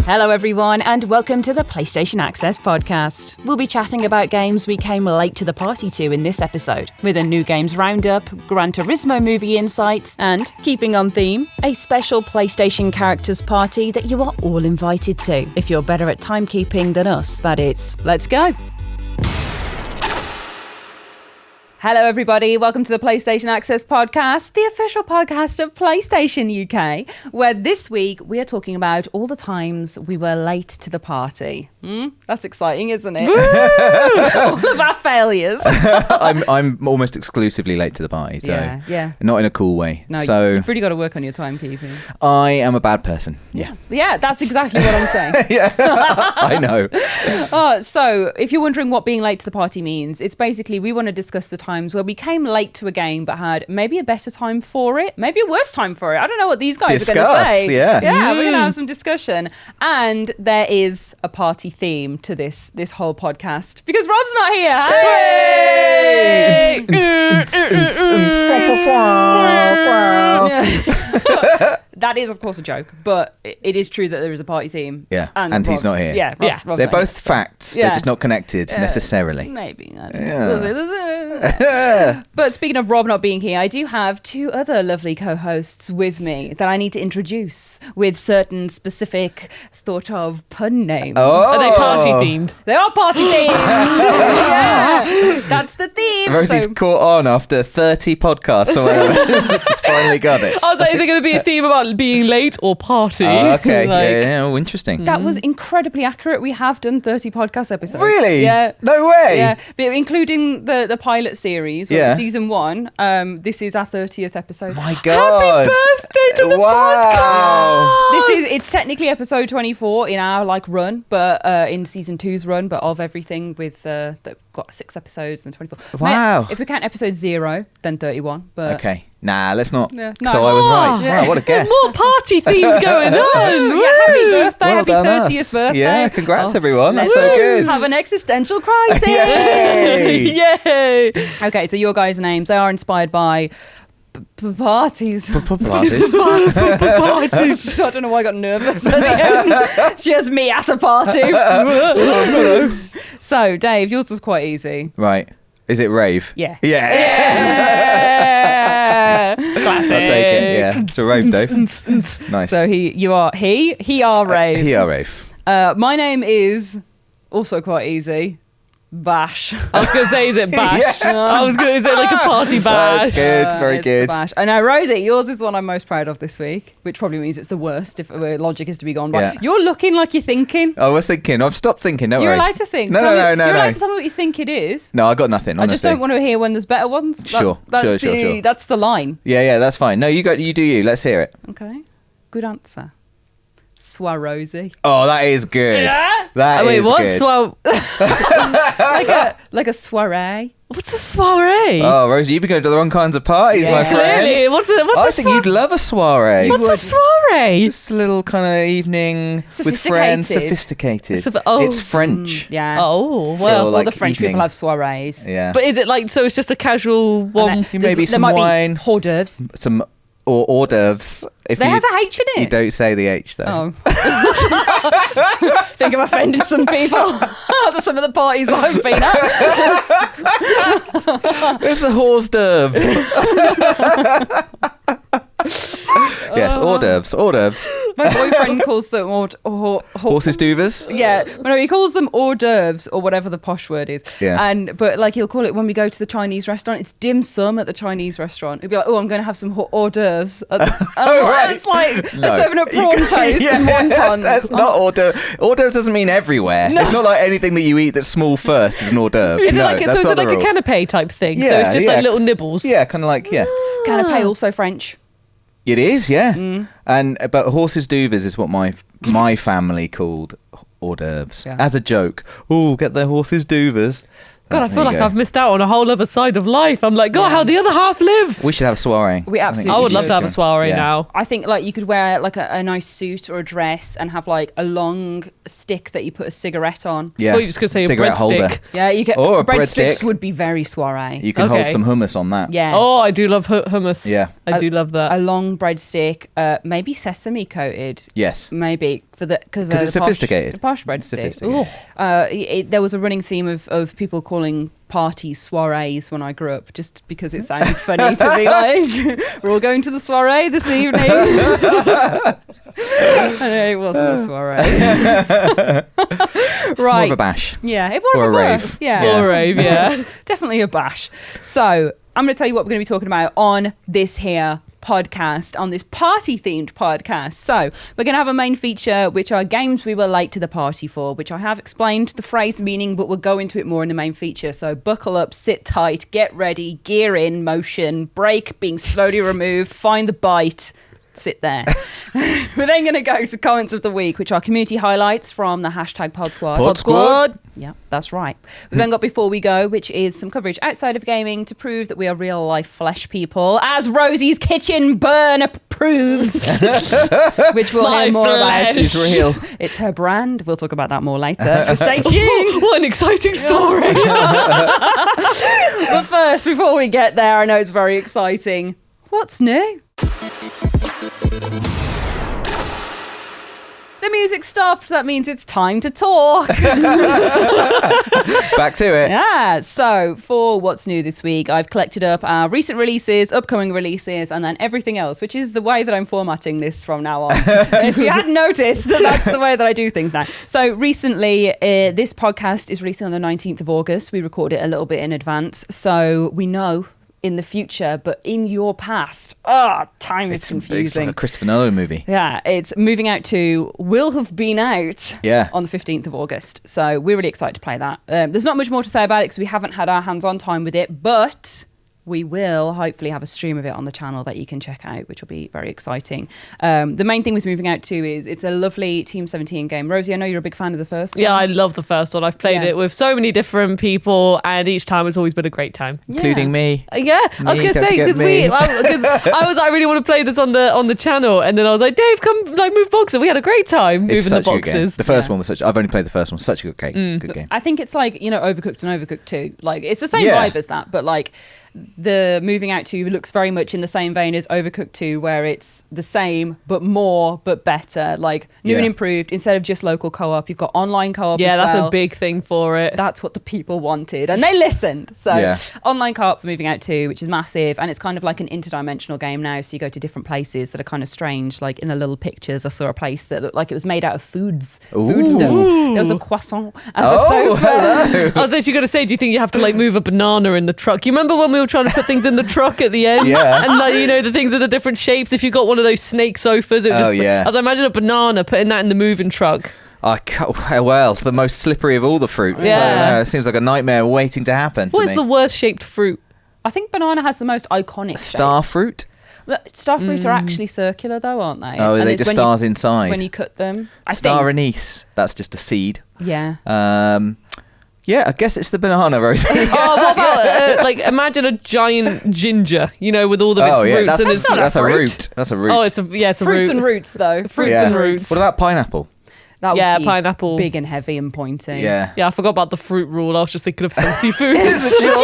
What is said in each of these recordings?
Hello everyone and welcome to the PlayStation Access podcast. We'll be chatting about games we came late to the party to in this episode, with a new games roundup, Gran Turismo movie insights, and, keeping on theme, a special PlayStation characters party that you are all invited to. If you're better at timekeeping than us, that is. Let's go! Hello everybody, welcome to the PlayStation Access podcast, the official podcast of PlayStation UK, where this week we are talking about all the times we were late to the party. That's exciting, isn't it? All of our failures. I'm almost exclusively late to the party, so yeah. Not in a cool way. No, so you've really got to work on your timekeeping. I am a bad person. Yeah, that's exactly what I'm saying. Yeah, I know. So if you're wondering what being late to the party means, it's basically we want to discuss the times where we came late to a game but had maybe a better time for it, maybe a worse time for it. I don't know what these guys are going to say. Yeah, we're going to have some discussion. And there is a party theme to this whole podcast because Rob's not here. Hey! That is, of course, a joke, but it is true that there is a party theme. Yeah, and he's not here. Yeah, Rob's they're not both here. facts. They're just not connected necessarily. Maybe. I don't Yeah. know. But speaking of Rob not being here, I do have two other lovely co-hosts with me that I need to introduce with certain specific thought of pun names. Oh. Are they party themed? They are party themed. Yeah, that's the theme. Rosie's caught on after 30 podcasts or whatever. She's finally got it. I was like, is it going to be a theme about being late or party? Oh, okay. Like, yeah. Oh, interesting. That was incredibly accurate. We have done 30 podcast episodes. Really? Yeah. No way. Yeah, but including the pilot series, Yeah. season 1. This is our 30th episode. My God. Happy birthday to the podcast! It's technically episode 24 in our run, but in season 2's run, but of everything with that got 6 episodes and 24. Wow. If we count episode 0, then 31. But Okay. Nah, let's not. Yeah. So No. I was right. Yeah. Wow, what a guess. More party themes going on. yeah, happy birthday, Well happy done 30th us. birthday. Yeah, congrats everyone. That's Let's so good. have an existential crisis. Yay. Yay! Okay, so your guys' names, they are inspired by parties. Parties. Parties. I don't know why I got nervous at the end. It's just me at a party. So, Dave, yours was quite easy. Right. Is it rave? Yeah. Yeah. Classic. I'll take it. Yeah. It's a rave, Dave. Nice. So he are rave. He are rave. My name is also quite easy. Bash. I was going to say, is it bash? Yeah. I was going to say like a party bash. That's good. Very It's good. the Bash. I know, Rosie, yours is the one I'm most proud of this week, which probably means it's the worst if logic is to be gone by. Yeah. You're looking like you're thinking. I was thinking. I've stopped thinking. Don't You're worry. allowed to think. No. You're allowed No. to tell me what you think it is. No, I got nothing. I just honestly. don't want to hear when there's better ones. Sure. That's the line. Yeah. That's fine. No, you do you. Let's hear it. Okay. Good answer. Swarovski. Oh, that is good. Yeah? That Wait, is what? good. like a soiree. What's a soiree? Oh, Rosie, you've been going to the wrong kinds of parties, my friend. Clearly. What's I a think you'd love a soiree. What's a soiree? Just a little kind of evening with friends, sophisticated. It's French. Yeah. Oh, Feel well. All like the French evening. people have soirees. Yeah. But is it so it's just a casual one? Maybe there some might wine. be hors d'oeuvres. Some or hors d'oeuvres. If There you, has a H in it. You don't say the H though. Oh. Think I've offended some people. Some of the parties I've been at. Where's the hors d'oeuvres? Yes, hors d'oeuvres. Hors d'oeuvres. My boyfriend calls them Horses d'oeuvres. Yeah, no, he calls them hors d'oeuvres or whatever the posh word is. Yeah. But he'll call it when we go to the Chinese restaurant. It's dim sum at the Chinese restaurant. He'll be like, "Oh, I'm going to have some hors d'oeuvres." Right. It's like No. they're serving up prawn toast and wontons. That's not hors d'oeuvres. Hors d'oeuvres doesn't mean everywhere. No. It's not like anything that you eat that's small first is an hors d'oeuvre. Is it No, like that's a not the rule. canapé type thing? So Yeah, it's just yeah. like little nibbles. Yeah, kind of like, yeah. Canapé also French. It is, yeah. But horses d'oeuvres is what my family called hors d'oeuvres. Yeah. As a joke. Oh, get their horses d'oeuvres. God, I feel like I've missed out on a whole other side of life. I'm like, God, how the other half live. We should have a soiree. We absolutely I would love to have a soiree now. I think like you could wear like a nice suit or a dress and have like a long stick that you put a cigarette on. Yeah. I thought you were just going to say cigarette a holder. breadstick. Yeah, you can. Or a breadsticks breadstick. would be very soiree. You can hold some hummus on that. Yeah. Oh, I do love hummus. Yeah. I do love that. A long breadstick, maybe sesame coated. Yes. Maybe because it's sophisticated. The posh breadstick. Sophisticated. There was a running theme of people calling parties soirees when I grew up, just because it sounded funny to be like, we're all going to the soiree this evening. It wasn't a soiree. Right. More of a bash. Yeah. Or a rave. Yeah. Or a rave, yeah. Definitely a bash. So I'm going to tell you what we're going to be talking about on this here podcast, on this party themed podcast. So we're going to have a main feature, which are games we were late to the party for, which I have explained the phrase meaning, but we'll go into it more in the main feature. So buckle up, sit tight, get ready, gear in, motion, brake being slowly removed, find the bite, sit there. We're then going to go to comments of the week, which are community highlights from the hashtag Pod Squad. Pod Squad. Yeah, that's right. We've then got Before We Go, which is some coverage outside of gaming to prove that we are real life flesh people, as Rosie's Kitchen Burn proves, which we'll hear more about. She's real. It's her brand. We'll talk about that more later. So stay tuned. What an exciting story. But first, before we get there, I know it's very exciting. What's new? The music stopped. That means it's time to talk. Back to it. Yeah. So for what's new this week, I've collected up our recent releases, upcoming releases, and then everything else, which is the way that I'm formatting this from now on. If you hadn't noticed, that's the way that I do things now. So recently, this podcast is releasing on the 19th of August. We record it a little bit in advance. So we know in the future, but in your past, time is confusing. It's like a Christopher Nolan movie. Yeah, it's Moving Out 2 will have been out on the 15th of August. So we're really excited to play that. There's not much more to say about it because we haven't had our hands-on time with it, but we will hopefully have a stream of it on the channel that you can check out, which will be very exciting. The main thing with Moving Out 2 is it's a lovely Team 17 game. Rosie, I know you're a big fan of the first one. Yeah, I love the first one. I've played it with so many different people, and each time it's always been a great time. Including me. Yeah, I was going to say, because I was like, I really want to play this on the channel, and then I was like, Dave, come like move boxes. We had a great time moving the boxes. The first one was I've only played the first one. Such a good game. I think it's like, Overcooked and Overcooked 2. Like, it's the same vibe as that, but like the Moving Out 2 looks very much in the same vein as Overcooked 2, where it's the same but more but better, like new and improved. Instead of just local co-op, you've got online co-op as well. That's a big thing for it. That's what the people wanted and they listened. So online co-op for Moving Out 2, which is massive, and it's kind of like an interdimensional game now, so you go to different places that are kind of strange. Like in the little pictures, I saw a place that looked like it was made out of foodstuffs. There was a croissant as a sofa. Hello. I was actually going to say, do you think you have to like move a banana in the truck? You remember when we were trying to put things in the truck at the end? Yeah. And like, the things with the different shapes, if you got one of those snake sofas, it was I was imagine a banana, putting that in the moving truck. Well, the most slippery of all the fruits. Yeah. So, it seems like a nightmare waiting to happen. What is the worst shaped fruit? I think banana has the most iconic star shape. Fruit? Star fruit are actually circular though, aren't they? Oh, are they just stars inside? When you cut them. Star anise, that's just a seed. Yeah. Yeah, I guess it's the banana, Rosie. What about, imagine a giant ginger, with all of its roots. That's a root. That's a root. Oh, it's a root. Fruits and roots, though. Fruits and roots. What about pineapple? That would be pineapple. Big and heavy and pointy. Yeah. Yeah, I forgot about the fruit rule. I was just thinking of healthy foods. It's your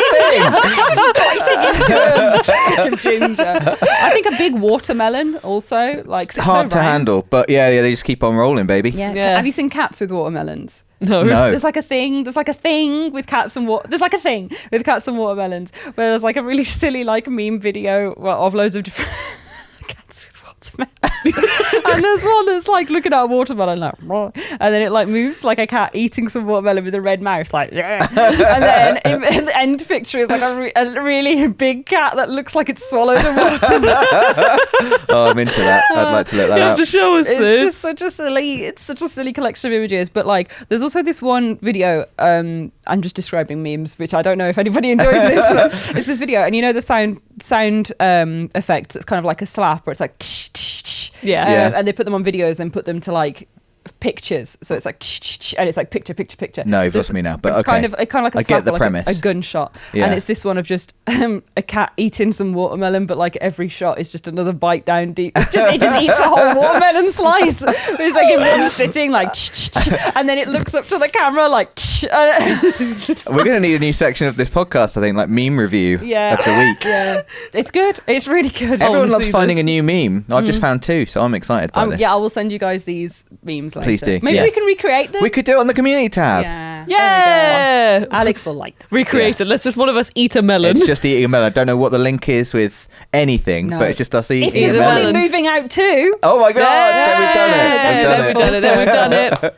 thing. Ginger. I think a big watermelon also. It's hard to handle, but they just keep on rolling, baby. Yeah. Have you seen cats with watermelons? No. There's like a thing with cats and there's like a thing with cats and watermelons where there's like a really silly like meme video of loads of different cats with watermelons. And there's one that's like looking at a watermelon like, and then it like moves like a cat eating some watermelon with a red mouth like, and then in the end picture is like a really big cat that looks like it's swallowed a watermelon. Oh, I'm into that. I'd like to look that up. You have to show us this. It's such a silly collection of images. But like, there's also this one video. I'm just describing memes, which I don't know if anybody enjoys this. But it's this video, and the sound effect that's kind of like a slap, where it's like. Yeah. And they put them on videos, then put them to like pictures. So it's like and it's like picture. No, you've lost me now. But it's okay. kind of like a I slap, get the like premise. a gunshot, Yeah. and it's this one of just a cat eating some watermelon, but like every shot is just another bite down deep. It just eats a whole watermelon slice. It's like in one sitting, like, and then it looks up to the camera like. We're going to need a new section of this podcast, I think, like meme review of the week. Yeah, it's good. It's really good. Everyone loves finding a new meme. I've just found 2, so I'm excited by this. Yeah, I will send you guys these memes later. Please do. Maybe we can recreate them. We could do it on the community tab. Yeah. Alex will like them. Recreate it. Let's just one of us eat a melon. It's just eating a melon. I don't know what the link is with anything, but it's just us eating. If there's Wally moving out too. Oh my God! We've done it.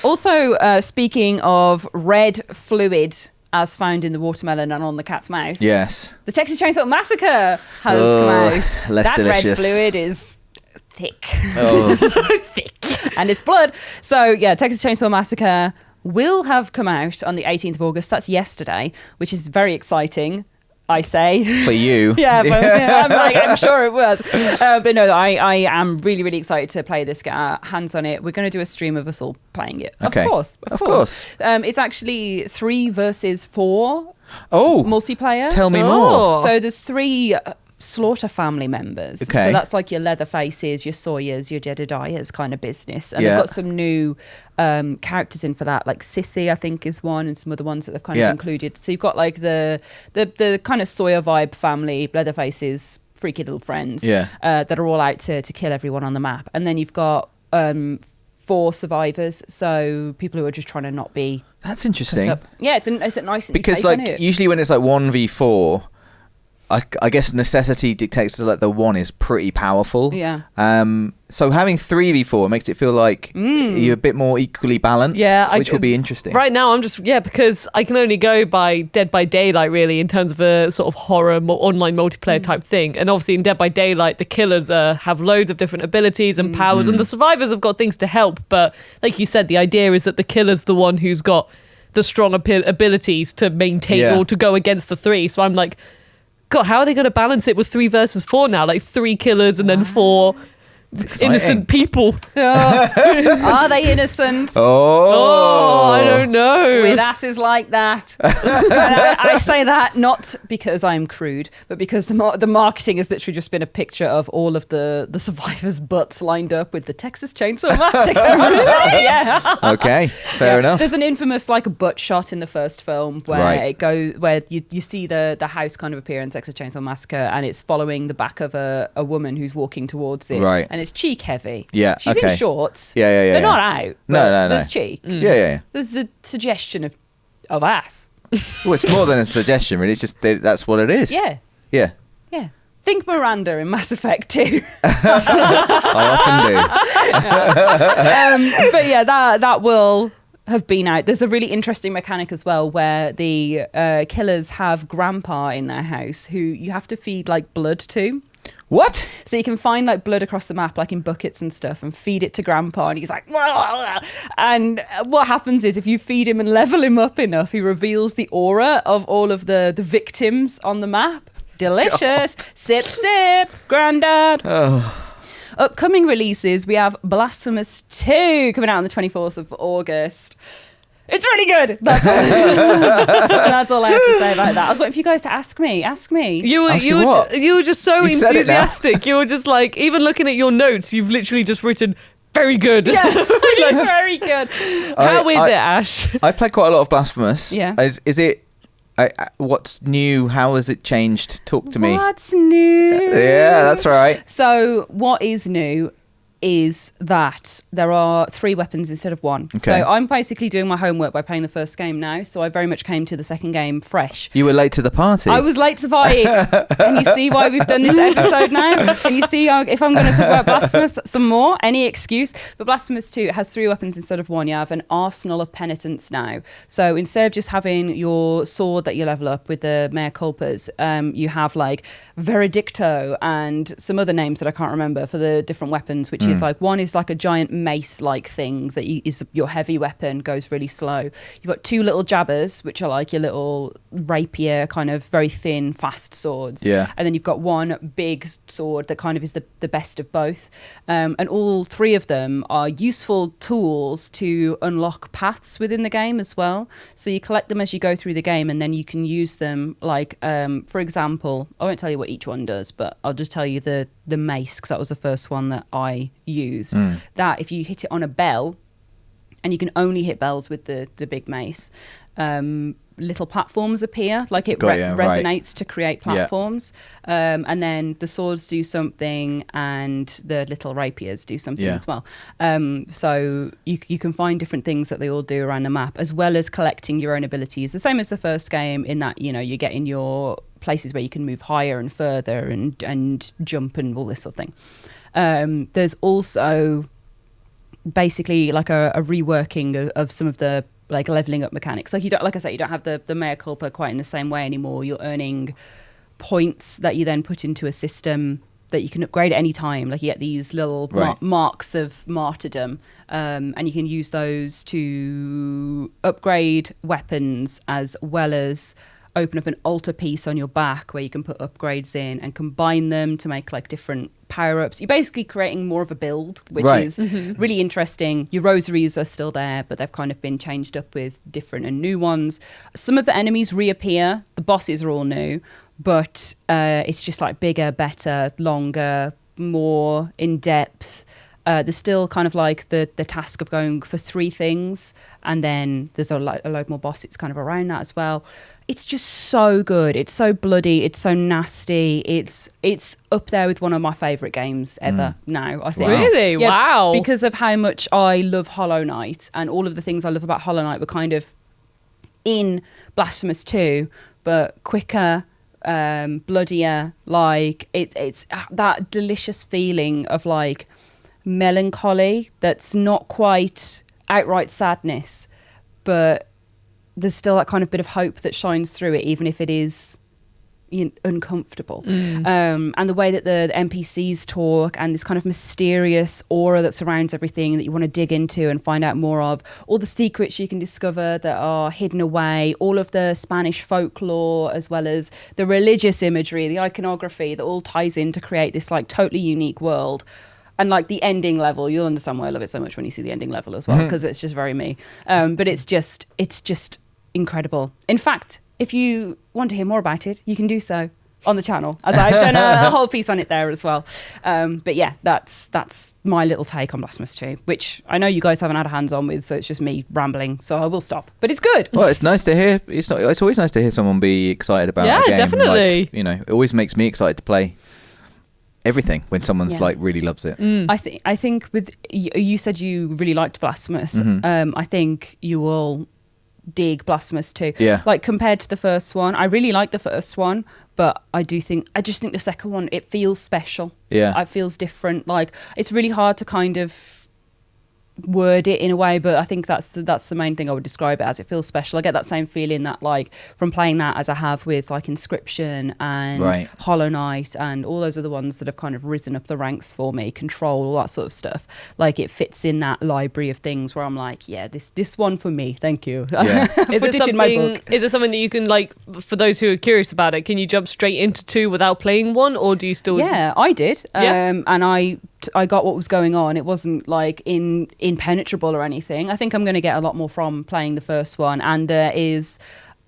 Also, speaking of red fluid as found in the watermelon and on the cat's mouth. Yes. The Texas Chainsaw Massacre has come out. Less delicious. Red fluid is thick. Oh. Thick. And it's blood. So, yeah, Texas Chainsaw Massacre will have come out on the 18th of August. That's yesterday, which is very exciting. I say. For you. Yeah, but I'm sure it was. But no, I am really, really excited to play this, get our hands on it. We're going to do a stream of us all playing it. Okay. Of course. It's actually 3 versus 4 multiplayer. Tell me more. So there's 3 Slaughter family members. Okay. So that's like your Leatherfaces, your Sawyers, your Jedediahs kind of business. And they've got some new characters in for that, like Sissy, I think, is one, and some other ones that they've kind of included. So you've got like the kind of Sawyer vibe family, Leatherfaces, freaky little friends that are all out to kill everyone on the map. And then you've got 4 survivors, so people who are just trying to not be. That's interesting. Yeah, it's a nice because take like on it. usually when it's like 1v4. I guess necessity dictates that like the 1 is pretty powerful. Yeah. So having 3v4 makes it feel like you're a bit more equally balanced. Yeah, which will be interesting. Right now, I'm just because I can only go by Dead by Daylight really in terms of a sort of horror online multiplayer type thing. And obviously in Dead by Daylight, the killers have loads of different abilities and powers, and the survivors have got things to help. But like you said, the idea is that the killer's the one who's got the strong abilities to maintain or to go against the 3. So I'm like, God, how are they going to balance it with 3 versus 4 now? Like 3 killers and then 4 innocent people. Are they innocent? I don't know. With asses like that. I say that not because I'm crude, but because the marketing has literally just been a picture of all of the survivors' butts lined up with the Texas Chainsaw Massacre. Okay, fair enough. There's an infamous like a butt shot in the first film where you see the house kind of appear in Texas Chainsaw Massacre, and it's following the back of a woman who's walking towards it. Right. And it's cheek heavy. Yeah, she's in shorts. Yeah. They're not out. No. There's cheek. Yeah. There's the suggestion of ass. Well, it's more than a suggestion, really. It's just that's what it is. Yeah. Think Miranda in Mass Effect 2. I often do. But yeah, that will have been out. There's a really interesting mechanic as well where the killers have grandpa in their house who you have to feed like blood to. What? So you can find like blood across the map, like in buckets and stuff, and feed it to grandpa, and he's like, wah. And what happens is if you feed him and level him up enough, he reveals the aura of all of the victims on the map. Delicious. God. Sip, sip, granddad. Upcoming releases, we have Blasphemous 2 coming out on the 24th of August. It's really good. That's all I have to say about that. I was waiting for you guys to ask me. You were just so enthusiastic. You were just like, even looking at your notes, you've literally just written very good. Yeah, it's very good. How is it, Ash? I played quite a lot of Blasphemous. Yeah. Is it? What's new? How has it changed? Talk to me. What's new? Yeah, that's right. So what is new is that there are 3 weapons instead of 1. Okay. So I'm basically doing my homework by playing the first game now. So I very much came to the second game fresh. You were late to the party. I was late to the party. Can you see why we've done this episode now? Can you see if I'm going to talk about Blasphemous some more? Any excuse? But Blasphemous 2 has 3 weapons instead of 1. You have an arsenal of penitence now. So instead of just having your sword that you level up with the mea culpas, you have like Veredicto and some other names that I can't remember for the different weapons, which is like one is like a giant mace-like thing that is your heavy weapon, goes really slow. You've got 2 little jabbers, which are like your little rapier, kind of very thin, fast swords. Yeah. And then you've got one big sword that kind of is the best of both. And all 3 of them are useful tools to unlock paths within the game as well. So you collect them as you go through the game, and then you can use them like, for example, I won't tell you what each one does, but I'll just tell you the mace, because that was the first one that I used. That if you hit it on a bell, and you can only hit bells with the big mace, little platforms appear, like it resonates to create platforms. And then the swords do something, and the little rapiers do something as well. So you can find different things that they all do around the map, as well as collecting your own abilities. The same as the first game, in that, you know, you get in your places where you can move higher and further and jump and all this sort of thing. There's also basically like a reworking of some of the like leveling up mechanics. Like, you don't, like I say, you don't have the mea culpa quite in the same way anymore. You're earning points that you then put into a system that you can upgrade at any time. Like, you get these little marks of martyrdom, and you can use those to upgrade weapons, as well as open up an altar piece on your back where you can put upgrades in and combine them to make like different power-ups. You're basically creating more of a build, which is really interesting. Your rosaries are still there, but they've kind of been changed up with different and new ones. Some of the enemies reappear. The bosses are all new, but it's just like bigger, better, longer, more in-depth. There's still kind of like the task of going for 3 things, and then there's a load more bosses kind of around that as well. It's just so good. It's so bloody. It's so nasty. It's up there with one of my favourite games ever now, I think. Really? Yeah, wow. because of how much I love Hollow Knight, and all of the things I love about Hollow Knight were kind of in Blasphemous 2, but quicker, bloodier. Like, it's that delicious feeling of like melancholy that's not quite outright sadness, but there's still that kind of bit of hope that shines through it, even if it is uncomfortable. And the way that the NPCs talk, and this kind of mysterious aura that surrounds everything that you want to dig into and find out more of, all the secrets you can discover that are hidden away, all of the Spanish folklore, as well as the religious imagery, the iconography that all ties in to create this like totally unique world. And like the ending level, you'll understand why I love it so much when you see the ending level as well, because it's just very me. But it's just incredible. In fact, if you want to hear more about it, you can do so on the channel, as I've done a whole piece on it there as well. But yeah, that's my little take on Blasphemous 2, which I know you guys haven't had a hands-on with, so it's just me rambling, so I will stop. But it's good. Well, it's nice to hear. It's always nice to hear someone be excited about a game. Definitely. Like, you know, it always makes me excited to play everything when someone's like really loves it. I think with you said you really liked Blasphemous. I think you will dig Blasphemous 2. Yeah. Like, compared to the first one, I really like the first one, but I just think the second one, it feels special. Yeah. It feels different. Like, it's really hard to kind of word it in a way, but I think that's the main thing I would describe it as. It feels special. I get that same feeling that like from playing that as I have with like Inscription and Hollow Knight and all those other ones that have kind of risen up the ranks for me, Control, all that sort of stuff. Like, it fits in that library of things where I'm like, yeah, this one for me, thank you. Yeah. Is it something that you can, like, for those who are curious about it, can you jump straight into 2 without playing 1, or do you still? Yeah, I did. And I got what was going on. It wasn't like impenetrable or anything. I think I'm going to get a lot more from playing the first one, and there is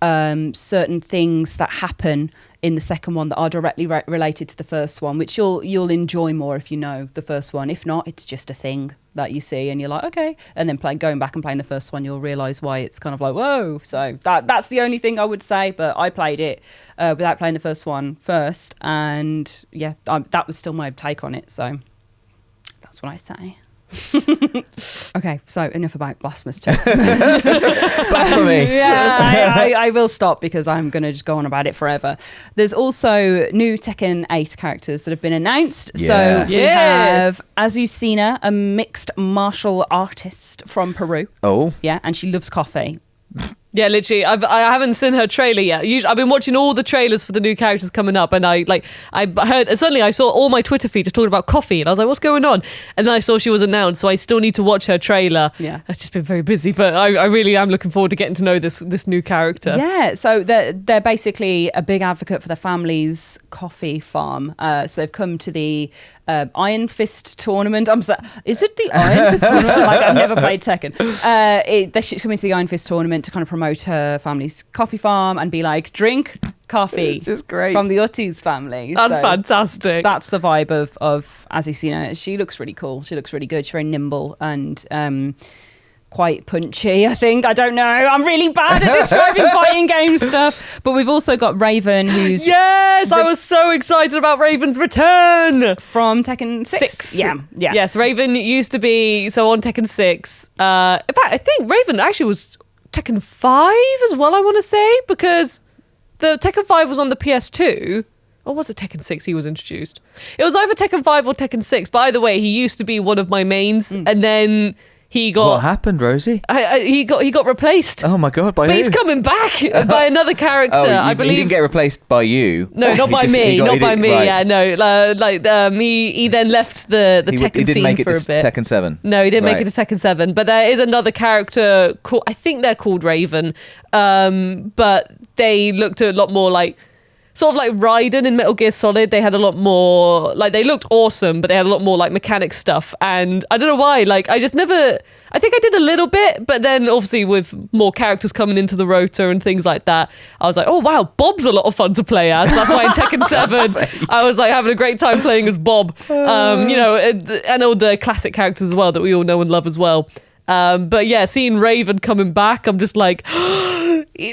certain things that happen in the second one that are directly related to the first one, which you'll enjoy more if you know the first one. If not, it's just a thing that you see and you're like, okay, and then going back and playing the first one, you'll realize why it's kind of like, whoa. So that's the only thing I would say. But I played it without playing the first one first, and yeah, that was still my take on it. So that's what I say. Okay, so enough about Blasphemous 2. Blasphemy. Yeah, I will stop because I'm going to just go on about it forever. There's also new Tekken 8 characters that have been announced. Yeah. So we have Azucena, a mixed martial artist from Peru. Oh. Yeah, and she loves coffee. Yeah, literally. I haven't seen her trailer yet. I've been watching all the trailers for the new characters coming up, and I heard, and suddenly I saw all my Twitter feed just talking about coffee, and I was like, what's going on? And then I saw she was announced, so I still need to watch her trailer. Yeah. I've just been very busy, but I really am looking forward to getting to know this new character. Yeah, so they're basically a big advocate for the family's coffee farm. So they've come to the Iron Fist tournament. Is it the Iron Fist tournament? Like, I've never played Tekken. She's coming to the Iron Fist tournament to kind of promote her family's coffee farm and be like, drink coffee. It's just great. From the Utties family. That's fantastic. That's the vibe of Azucena. She looks really cool. She looks really good. She's very nimble and quite punchy, I think. I don't know. I'm really bad at describing fighting game stuff. But we've also got Raven, who's... Yes, I was so excited about Raven's return. From Tekken 6. Yeah. Yes, Raven used to be, so on Tekken 6. In fact, I think Raven actually was Tekken 5 as well, I want to say, because the Tekken 5 was on the PS2. Or was it Tekken 6 he was introduced? It was either Tekken 5 or Tekken 6. By the way, he used to be one of my mains, and then... What happened, Rosie? He got replaced. Oh my God! But who? he's coming back by another character. I believe he didn't get replaced by you. No, not by me. Not by me. Right. Yeah, no. He then left the Tekken scene for a bit. Tekken 7. No, he didn't make it to Tekken 7. But there is another character called, I think they're called Raven. But they looked a lot more like, sort of like Raiden in Metal Gear Solid. They had a lot more, like, they looked awesome, but they had a lot more like mechanic stuff. And I don't know why, like, I think I did a little bit, but then obviously with more characters coming into the rota and things like that, I was like, oh wow, Bob's a lot of fun to play as. That's why in Tekken 7, I was like having a great time playing as Bob. And all the classic characters as well that we all know and love as well. But yeah, seeing Raven coming back, I'm just like,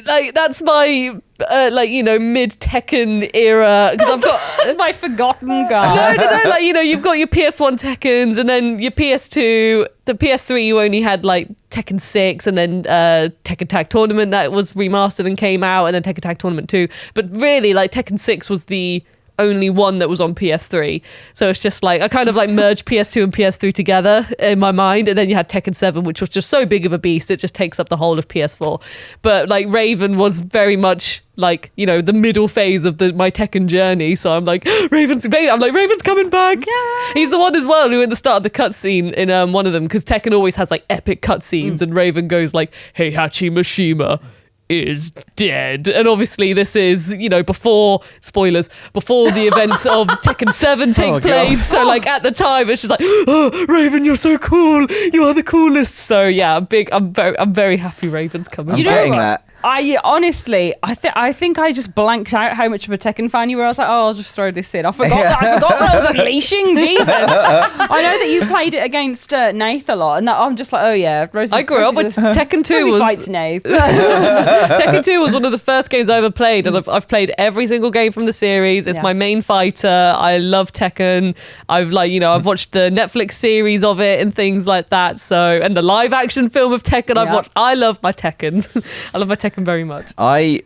like that's my mid Tekken era, because I've got that's my forgotten guy. No, like, you've got your PS1 Tekkens, and then your PS2, the PS3 you only had like Tekken 6, and then Tekken Tag Tournament that was remastered and came out, and then Tekken Tag Tournament 2. But really, like, Tekken 6 was the only one that was on PS3. So it's just like, I kind of like merged PS2 and PS3 together in my mind. And then you had Tekken 7, which was just so big of a beast. It just takes up the whole of PS4. But like Raven was very much like, the middle phase of my Tekken journey. So I'm like, Raven's coming back. Yeah. He's the one as well who in the start of the cutscene in one of them, because Tekken always has like epic cutscenes, and Raven goes like, Heihachi Mishima is dead. And obviously this is, before the events of Tekken 7 take place. God. So like at the time it's just like, oh, Raven, you're so cool. You are the coolest. So yeah, I'm very happy Raven's coming. I'm getting that. I honestly, I think I just blanked out how much of a Tekken fan you were. I was like, oh, I'll just throw this in. I forgot what I was unleashing. Jesus. I know that you played it against Nath a lot, and I'm just like, oh yeah. Rosie, I grew up with Tekken 2. Rosie fights Nath. Tekken 2 was one of the first games I ever played, and I've played every single game from the series. It's my main fighter. I love Tekken. I've watched the Netflix series of it and things like that. So, and the live action film of Tekken I've watched. I love my Tekken. I love my Tekken very much. I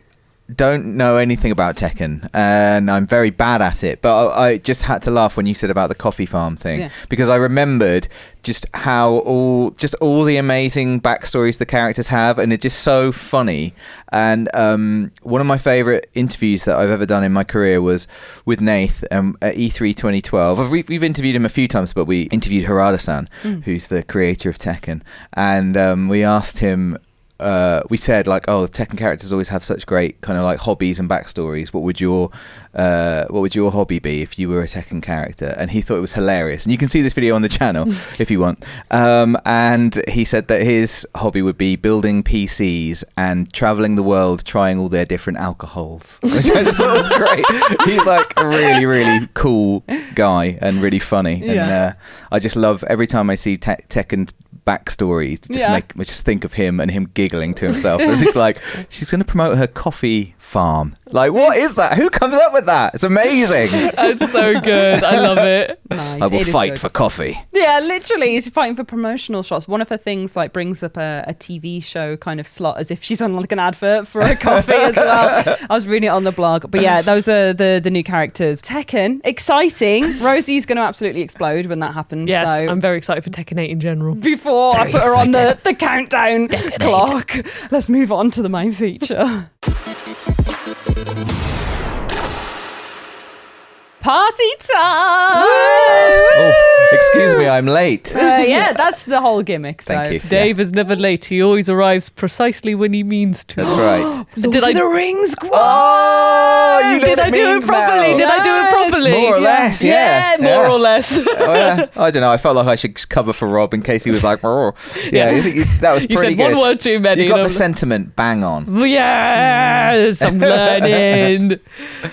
don't know anything about Tekken, and I'm very bad at it, but I just had to laugh when you said about the coffee farm thing, because I remembered just how all the amazing backstories the characters have, and it's just so funny. And one of my favorite interviews that I've ever done in my career was with Nath at E3 2012. We've interviewed him a few times, but we interviewed Harada-san, who's the creator of Tekken, and we asked him, we said like, oh, the Tekken characters always have such great kind of like hobbies and backstories. What would your hobby be if you were a Tekken character? And he thought it was hilarious. And you can see this video on the channel if you want. And he said that his hobby would be building PCs and traveling the world, trying all their different alcohols, which I just thought was great. He's like a really, really cool guy and really funny. And I just love every time I see Tekken backstories, just think of him and him giggling to himself as if like she's going to promote her coffee farm. Like, what is that? Who comes up with that? It's amazing. It's so good. I love it. Nice. I will It is fight good. for coffee. Yeah, literally, he's fighting for promotional shots. One of her things like brings up a TV show kind of slot as if she's on like an advert for a coffee as well. I was reading it on the blog, but yeah, those are the new characters. Tekken, exciting. Rosie's going to absolutely explode when that happens. Yes, so I'm very excited for Tekken 8 in general. before I Very put her on excited. the countdown clock, let's move on to the main feature. Party time! Oh, excuse me, I'm late. Yeah, that's the whole gimmick. Thank so. you. Dave is never late. He always arrives precisely when he means to. That's right. Did I the Rings? Oh, you know Did what I do it means properly? now. Did I do it properly? More or less, yeah. more or less. Oh, yeah. I don't know. I felt like I should cover for Rob in case he was like, "Oh." Yeah, Yeah. I think that was You pretty said good. one word too many. You got and the sentiment bang on. Yes, I'm learning.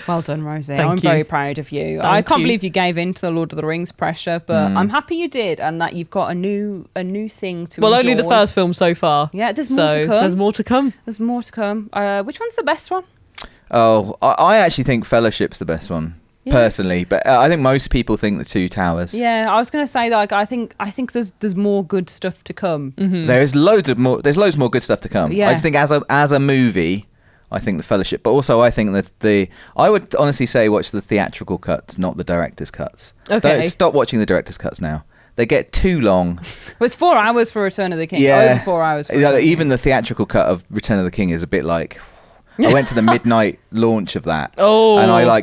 Well done, Rosie. Thank I'm you. very proud of you. I Thank can't you. believe you gave in to the Lord of the Rings pressure, but I'm happy you did, and that you've got a new thing to Well, enjoy. only the first film so far. Yeah, there's more to come. There's more to come. There's more to come. Which one's the best one? Oh, I actually think Fellowship's the best one. Yeah. Personally, but I think most people think the Two Towers. Yeah, I was going to say that. Like, I think there's more good stuff to come. There's loads more good stuff to come. Yeah. I just think as a movie, I think the Fellowship, but also I think that I would honestly say watch the theatrical cuts, not the director's cuts. Okay. Don't stop watching the director's cuts now. They get too long. Well, it's 4 hours for Return of the King. Yeah. Over 4 hours for Return of the Even King. the theatrical cut of Return of the King is a bit like. I went to the midnight launch of that. Oh. And I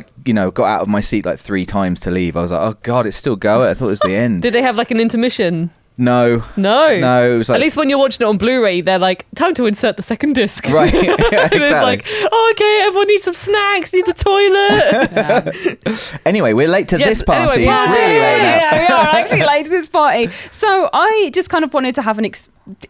got out of my seat like 3 times to leave. I was like, oh God, it's still going. I thought it was the end. Did they have like an intermission? No. No. No, it was like. At least when you're watching it on Blu-ray, they're like, time to insert the second disc. Right. Yeah, And it's like, exactly. oh, okay, everyone needs some snacks, need the toilet. Anyway, we're late to Yes, this party. anyway, party. Really late now. Yeah, we are actually late to this party. So I just kind of wanted to have an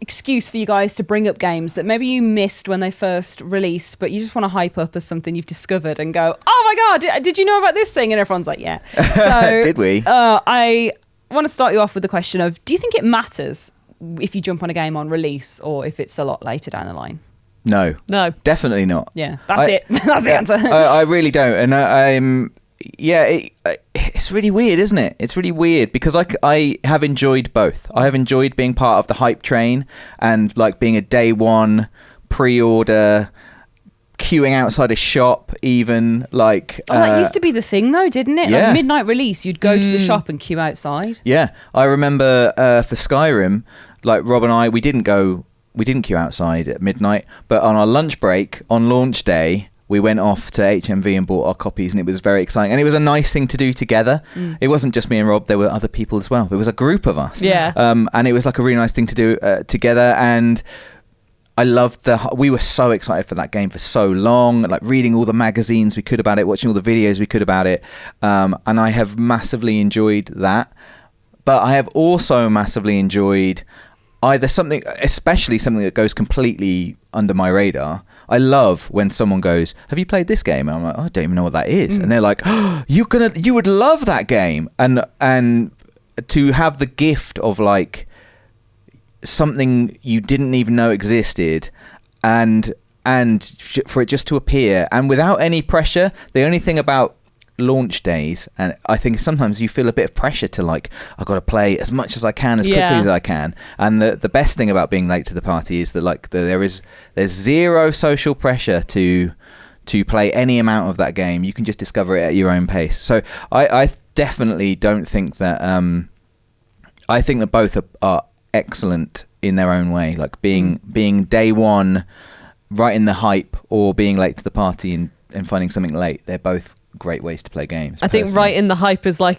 excuse for you guys to bring up games that maybe you missed when they first released, but you just want to hype up as something you've discovered and go, oh my God, did you know about this thing? And everyone's like, yeah. So Did we? I want to start you off with the question of, do you think it matters if you jump on a game on release or if it's a lot later down the line? No. No. Definitely not. Yeah, that's it. That's the answer. I really don't. And it's really weird, isn't it? It's really weird because I have enjoyed both. I have enjoyed being part of the hype train and like being a day one pre-order, queuing outside a shop, even like. That used to be the thing, though, didn't it? Yeah. Like midnight release, you'd go to the shop and queue outside. Yeah, I remember for Skyrim, like Rob and I, we didn't queue outside at midnight, but on our lunch break on launch day, we went off to HMV and bought our copies, and it was very exciting. And it was a nice thing to do together. It wasn't just me and Rob; there were other people as well. There was a group of us. Yeah. And it was like a really nice thing to do together. And I loved we were so excited for that game for so long, like reading all the magazines we could about it, watching all the videos we could about it. And I have massively enjoyed that. But I have also massively enjoyed especially something that goes completely under my radar. I love when someone goes, have you played this game? And I'm like, oh, I don't even know what that is. And they're like, oh, you would love that game. And to have the gift of like something you didn't even know existed and for it just to appear and without any pressure. The only thing about launch days, and I think sometimes you feel a bit of pressure to like, I've got to play as much as I can as quickly as I can. And the best thing about being late to the party is that like there's zero social pressure to play any amount of that game. You can just discover it at your own pace. So I definitely don't think that I think that both are excellent in their own way, like being day one right in the hype or being late to the party and finding something late. They're both great ways to play games. I think personally. right in the hype is I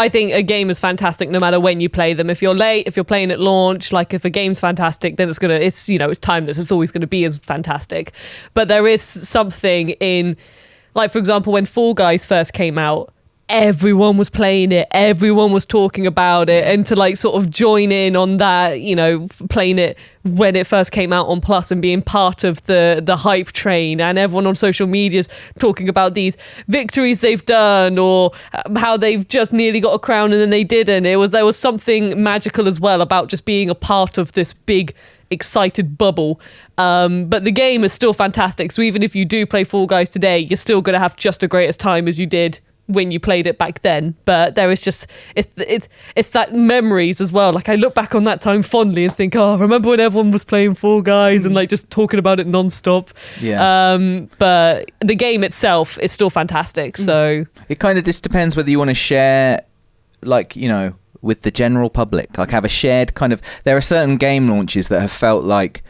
think a game is fantastic no matter when you play them. If you're late, if you're playing at launch, like if a game's fantastic, then it's timeless. It's always going to be as fantastic. But there is something in, like for example, when Fall Guys first came out, everyone was playing it, everyone was talking about it, and to like sort of join in on that, playing it when it first came out on Plus and being part of the hype train, and everyone on social media's talking about these victories they've done or how they've just nearly got a crown and then they didn't. There was something magical as well about just being a part of this big excited bubble. But the game is still fantastic. So even if you do play Fall Guys today, you're still going to have just as great as time as you did when you played it back then. But there is just it's that memories as well. Like I look back on that time fondly and think, oh, remember when everyone was playing Fall Guys and like just talking about it non-stop. But the game itself is still fantastic. So it kind of just depends whether you want to share, like, you know, with the general public, like have a shared kind of, there are certain game launches that have felt like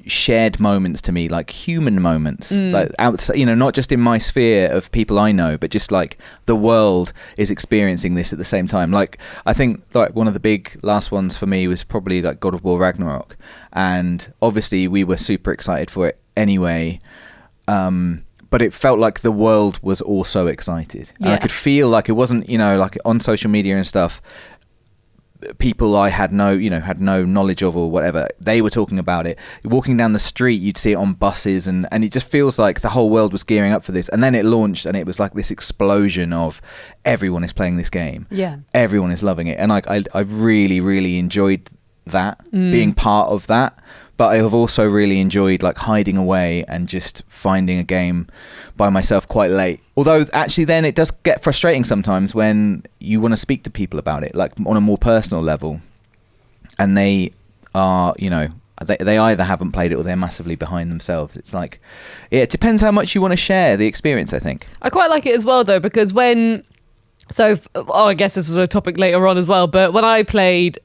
shared moments to me, like human moments, like outside, you know, not just in my sphere of people I know, but just like the world is experiencing this at the same time. Like I think like one of the big last ones for me was probably like God of War Ragnarok, and obviously we were super excited for it anyway, but it felt like the world was also excited, and I could feel like it wasn't, you know, like on social media and stuff, people I had no knowledge of or whatever, they were talking about it. Walking down the street, you'd see it on buses, and it just feels like the whole world was gearing up for this. And then it launched, and it was like this explosion of everyone is playing this game. Yeah, everyone is loving it, and like I really, really enjoyed that, being part of that. But I have also really enjoyed like hiding away and just finding a game by myself quite late. Although actually then it does get frustrating sometimes when you want to speak to people about it, like on a more personal level. And they are, you know, they either haven't played it or they're massively behind themselves. It's like, it depends how much you want to share the experience, I think. I quite like it as well though, because I guess this is a topic later on as well, but when I played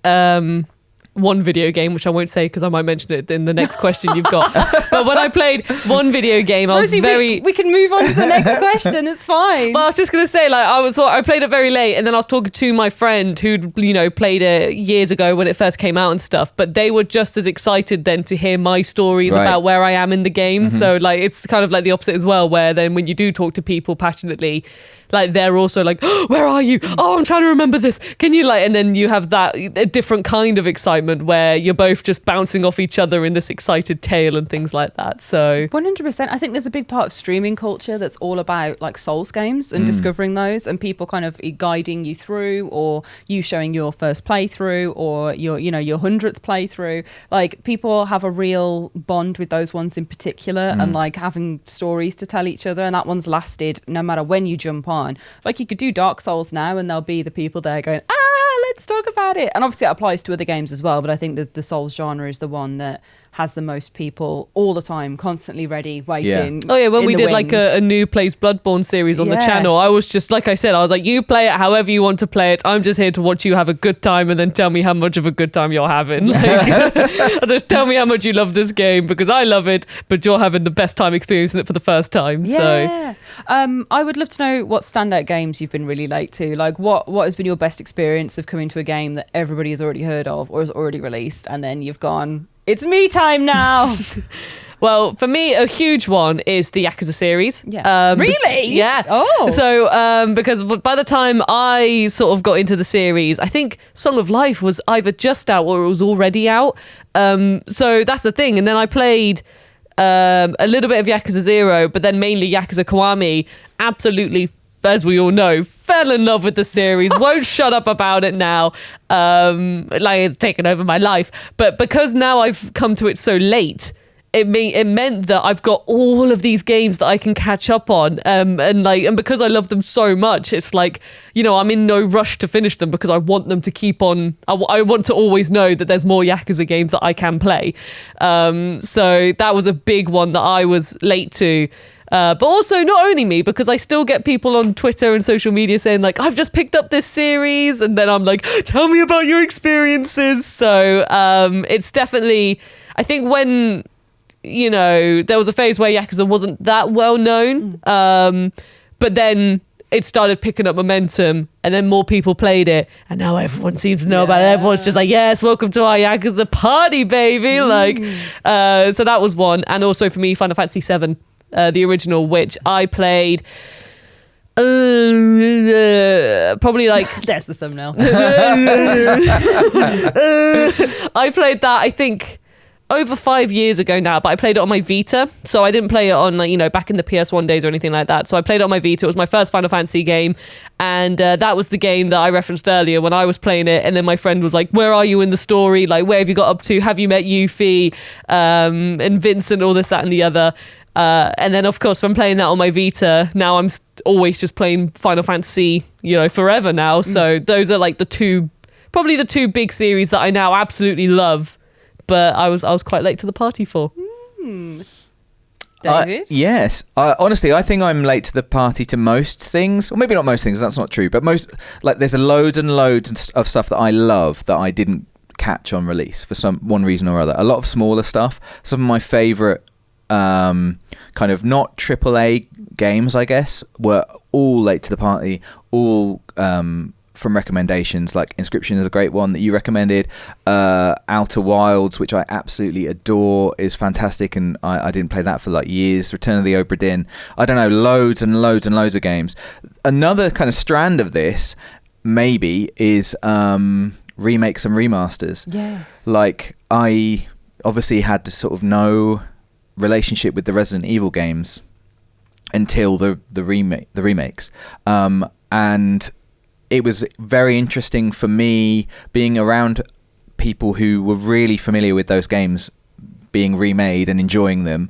one video game, which I won't say because I might mention it in the next question you've got. But when I played one video game, I was we can move on to the next question. It's fine. Well, I was just gonna say, like, I played it very late, and then I was talking to my friend who'd, you know, played it years ago when it first came out and stuff. But they were just as excited then to hear my stories about where I am in the game. So like, it's kind of like the opposite as well, where then when you do talk to people passionately, like they're also like, oh, where are you? Oh, I'm trying to remember this. Can you like, and then you have that a different kind of excitement where you're both just bouncing off each other in this excited tale and things like that. So 100%. I think there's a big part of streaming culture that's all about like Souls games and discovering those, and people kind of guiding you through, or you showing your first playthrough, or your 100th playthrough. Like people have a real bond with those ones in particular, and like having stories to tell each other, and that one's lasted no matter when you jump on. Like you could do Dark Souls now and there'll be the people there going, let's talk about it. And obviously it applies to other games as well, but I think the Souls genre is the one that has the most people all the time, constantly ready, waiting. Oh yeah, when we did like a new Plays Bloodborne series on the channel, I was just, like I said, I was like, you play it however you want to play it. I'm just here to watch you have a good time and then tell me how much of a good time you're having. Like, just tell me how much you love this game, because I love it, but you're having the best time experiencing it for the first time. Yeah. So I would love to know what standout games you've been really late to. Like what has been your best experience of coming to a game that everybody has already heard of or has already released, and then you've gone, it's me time now. Well, for me, a huge one is the Yakuza series. Yeah. Really? Yeah. Oh. So, because by the time I sort of got into the series, I think Song of Life was either just out or it was already out. So that's the thing. And then I played a little bit of Yakuza 0, but then mainly Yakuza Kiwami. Absolutely, as we all know, fell in love with the series. Won't shut up about it now. Like it's taken over my life. But because now I've come to it so late, it meant that I've got all of these games that I can catch up on. And because I love them so much, it's like, you know, I'm in no rush to finish them because I want them to keep on. I want to always know that there's more Yakuza games that I can play. So that was a big one that I was late to. But also not only me, because I still get people on Twitter and social media saying like, I've just picked up this series, and then I'm like, tell me about your experiences. So it's definitely, I think when, you know, there was a phase where Yakuza wasn't that well known, but then it started picking up momentum, and then more people played it, and now everyone seems to know about it. Everyone's just like, yes, welcome to our Yakuza party, baby. Like, so that was one. And also for me, Final Fantasy 7. The original, which I played probably like there's the thumbnail. I played that, I think over 5 years ago now, but I played it on my Vita. So I didn't play it on, like, you know, back in the PS1 days or anything like that. So I played it on my Vita. It was my first Final Fantasy game. And that was the game that I referenced earlier when I was playing it. And then my friend was like, where are you in the story? Like, where have you got up to? Have you met Yuffie and Vincent, all this, that, and the other? And then, of course, from playing that on my Vita, now I'm always just playing Final Fantasy, you know, forever now. So those are like probably the two big series that I now absolutely love. But I was quite late to the party for. David? Yes. Honestly, I think I'm late to the party to most things. Or maybe not most things, that's not true. But there's loads and loads of stuff that I love that I didn't catch on release for one reason or other. A lot of smaller stuff. Some of my favourite kind of not AAA games, I guess, were all late to the party. All from recommendations. Like Inscription is a great one that you recommended. Outer Wilds, which I absolutely adore, is fantastic, and I didn't play that for like years. Return of the Obra Dinn. I don't know, loads and loads and loads of games. Another kind of strand of this maybe is remakes and remasters. Yes. Like, I obviously had sort of no relationship with the Resident Evil games until the remakes, and it was very interesting for me being around people who were really familiar with those games being remade and enjoying them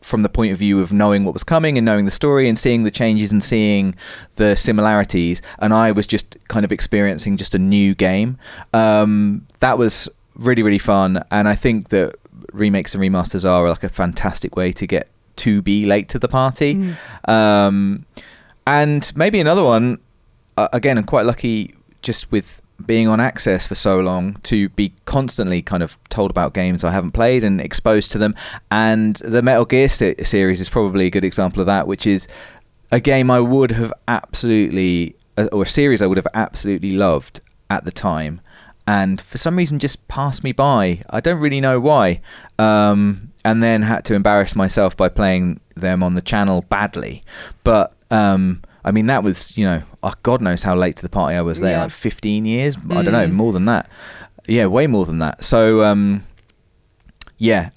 from the point of view of knowing what was coming and knowing the story and seeing the changes and seeing the similarities, and I was just kind of experiencing just a new game. That was really, really fun, and I think that remakes and remasters are like a fantastic way to be late to the party. And maybe another one, again, I'm quite lucky just with being on Access for so long to be constantly kind of told about games I haven't played and exposed to them. And the Metal Gear series is probably a good example of that, which is a game I would have absolutely, or a series I would have absolutely loved at the time, and for some reason just passed me by. I don't really know why. And then had to embarrass myself by playing them on the channel badly. But I mean, that was, you know, God knows how late to the party I was there, like 15 years? I don't know, more than that. Yeah, way more than that. So,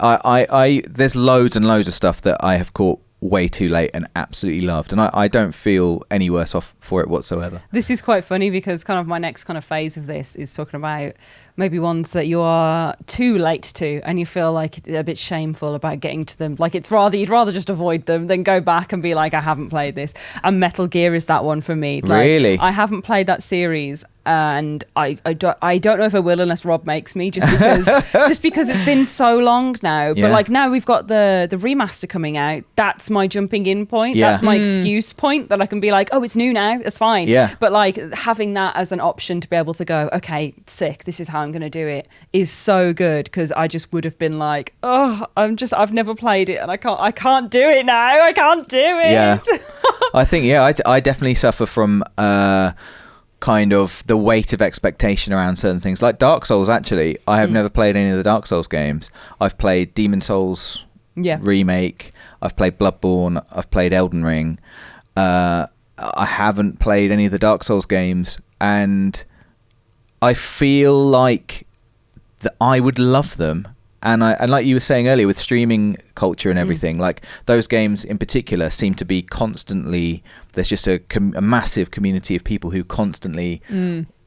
I there's loads and loads of stuff that I have caught way too late and absolutely loved, and I don't feel any worse off for it whatsoever. This is quite funny because kind of my next kind of phase of this is talking about maybe ones that you are too late to and you feel like a bit shameful about getting to them. Like you'd rather just avoid them than go back and be like, I haven't played this. And Metal Gear is that one for me. Like, really? I haven't played that series, and I don't know if I will unless Rob makes me, just because it's been so long now. Yeah. But like now we've got the remaster coming out. That's my jumping in point. Yeah. That's my excuse point that I can be like, oh, it's new now. It's fine. Yeah. But like having that as an option to be able to go, okay, sick, this is how I'm going to do it, is so good, because I just would have been like, oh, I've never played it and I can't do it now. I can't do it. Yeah. I think, I definitely suffer from kind of the weight of expectation around certain things, like Dark Souls. Actually, I have never played any of the Dark Souls games. I've played Demon Souls remake, I've played Bloodborne, I've played Elden Ring. I haven't played any of the Dark Souls games, and I feel like that I would love them. And like you were saying earlier with streaming culture and everything, like those games in particular seem to be constantly, there's just a massive community of people who constantly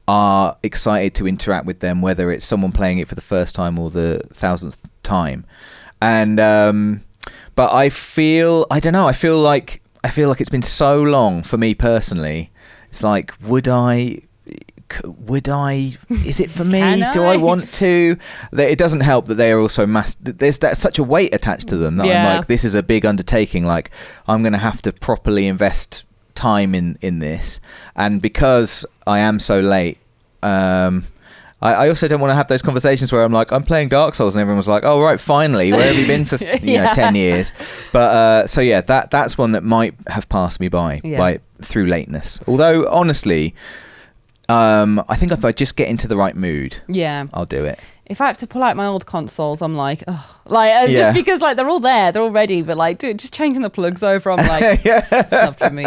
are excited to interact with them, whether it's someone playing it for the first time or the 1000th time. And but I feel like it's been so long for me personally. It's like, would I, is it for me? Do I want to? It doesn't help that they are also there's such a weight attached to them that I'm like, this is a big undertaking. Like, I'm going to have to properly invest time in this. And because I am so late, I also don't want to have those conversations where I'm like, I'm playing Dark Souls, and everyone's like, oh, right, finally, where have you been for 10 years? But that's one that might have passed me by through lateness. Although, honestly, I think if I just get into the right mood, I'll do it. if I have to pull out my old consoles, I'm like, oh, like just because like they're all there, they're all ready, but like, dude, just changing the plugs over, I'm like, it's not for me.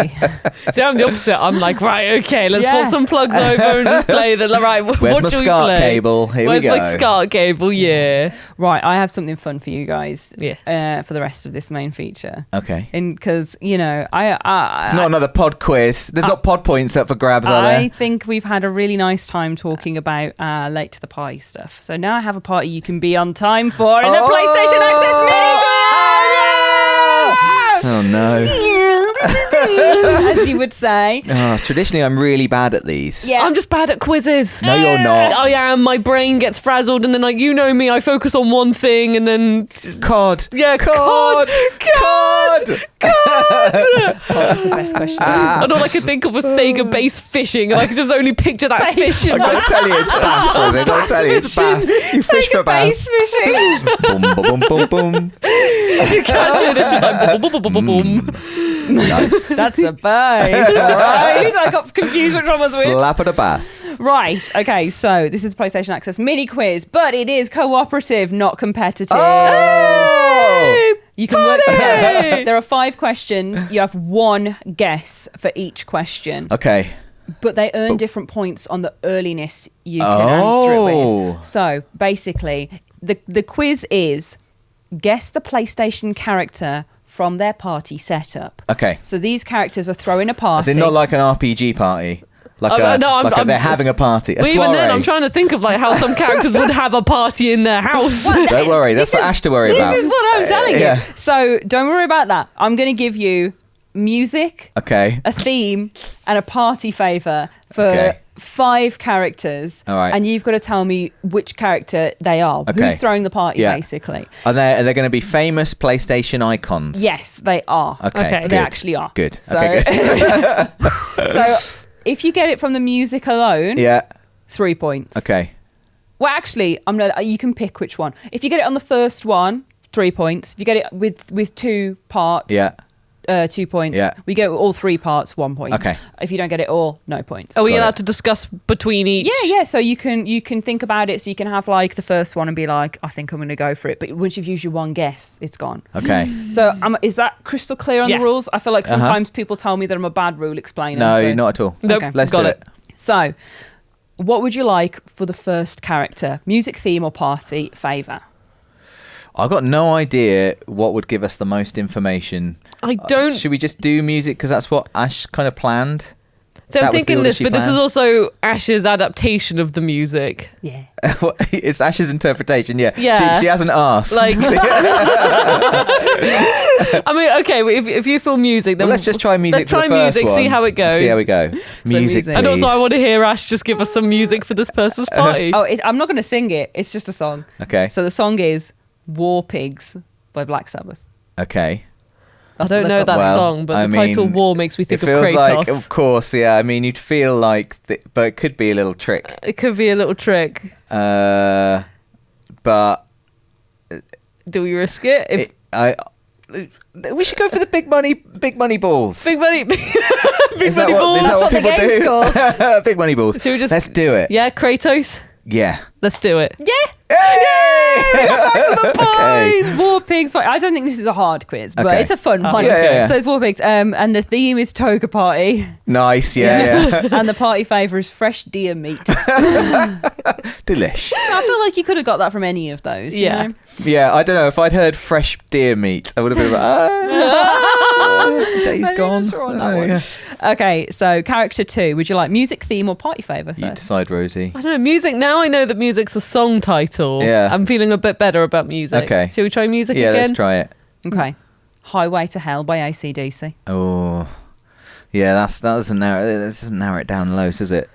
See, I'm the opposite. I'm like, right, okay, let's swap some plugs over and just play the right. Where's what my do we SCART play? cable? Here Where's we go. my SCART cable? Yeah. Right, I have something fun for you guys. Yeah. For the rest of this main feature. Okay. And because you know, It's not another pod quiz. There's not pod points up for grabs, are there? I think we've had a really nice time talking about late to the party stuff. So now I have a party you can be on time for in the PlayStation Access Mini. Oh no. As you would say. Traditionally, I'm really bad at these. Yeah. I'm just bad at quizzes. No, you're not. I am. My brain gets frazzled, and then, like, you know me, I focus on one thing, and then COD. yeah, COD. That's the best question. and all I could think of was Sega bass fishing, and I could just only picture that fishing. I'm going to tell you it's bass, Rosie. I'm going to tell you it's bass. You fish for bass. Fishing. Boom, boom, boom, boom, boom. You catch it, it's just like boom, boom, boom, boom, boom. Nice. That's a bass, all right? I got confused which one was which. Slap at a bass. Right, okay, so this is the PlayStation Access mini quiz, but it is cooperative, not competitive. Oh! You can work together. There are 5 questions. You have 1 guess for each question. Okay. But they earn different points on the earliness you can answer it Oh. with. So basically, the quiz is guess the PlayStation character from their party setup. Okay. So these characters are throwing a party. Is it not like an RPG party? Like they're having a party. Well, even then, I'm trying to think of like how some characters would have a party in their house. Don't worry, that's for Ash to worry about. This is what I'm telling Yeah. you. So don't worry about that. I'm going to give you music, Okay. a theme, and a party favour for Okay. 5 characters. All right. And you've got to tell me which character they are. Okay. Who's throwing the party, Yeah. basically. Are they going to be famous PlayStation icons? Yes, they are. Okay. They good. actually are. Good. So, Okay, good. so if you get it from the music alone, Yeah. 3 points. Okay. Well, actually, you can pick which one. If you get it on the first one, 3 points. If you get it with 2 parts, Yeah. 2 points. Yeah. We get all 3 parts, 1 point. Okay. If you don't get it all, no points. Are we Got allowed it. to discuss between each? Yeah. So you can think about it. So you can have like the first one and be like, I think I'm going to go for it. But once you've used your 1 guess, it's gone. Okay. So is that crystal clear on Yeah. the rules? I feel like sometimes people tell me that I'm a bad rule explainer. No, so. not at all. Nope. Okay. Let's Got do it. it. So, what would you like for the first character? Music, theme, or party favour? I've got no idea what would give us the most information. I don't. Should we just do music because that's what Ash kind of planned? So That I'm was the thinking order this, she but this is planned? also Ash's adaptation of the music. Yeah. It's Ash's interpretation. Yeah. Yeah. She hasn't asked. Like, I mean, okay, if you feel music, then well, let's just try music. Let's try for the first music, one. see how it goes. See how we go. Music, music. And also, I please. want to hear Ash just give us some music for this person's party. Oh, I'm not going to sing it. It's just a song. Okay. So the song is War Pigs by Black Sabbath. Okay. I That's don't what know they've that got. Well, song, but I the title mean, War makes me think It of feels Kratos. like, of course, yeah. I mean, you'd feel like, but it could be a little trick. It could be a little trick. But Do we risk it? we should go for the big money balls. Big money, big Is that money what, balls. is that That's what what the people game's do? called. Big money balls. Should we just- Let's do it. Yeah, Kratos. Yeah. Let's do it. Yeah. Yay! Points. War Pigs. I don't think this is a hard quiz, but Okay. it's a fun one. Yeah. So it's War Pigs. And the theme is Toga Party. Nice. Yeah. And the party favour is fresh deer meat. So Delish. I feel like you could have got that from any of those. you Yeah. know? Yeah. I don't know. If I'd heard fresh deer meat, I would have been like, days I'm gone. not sure on that Oh, one. yeah. Okay, so character 2. Would you like music, theme, or party favour You first? decide, Rosie. I don't know, music. Now I know that music's the song title. Yeah. I'm feeling a bit better about music. Okay. Shall we try music Yeah. again? Let's try it. Okay. Highway to Hell by AC/DC. Oh. Yeah. That doesn't narrow it down low, does it?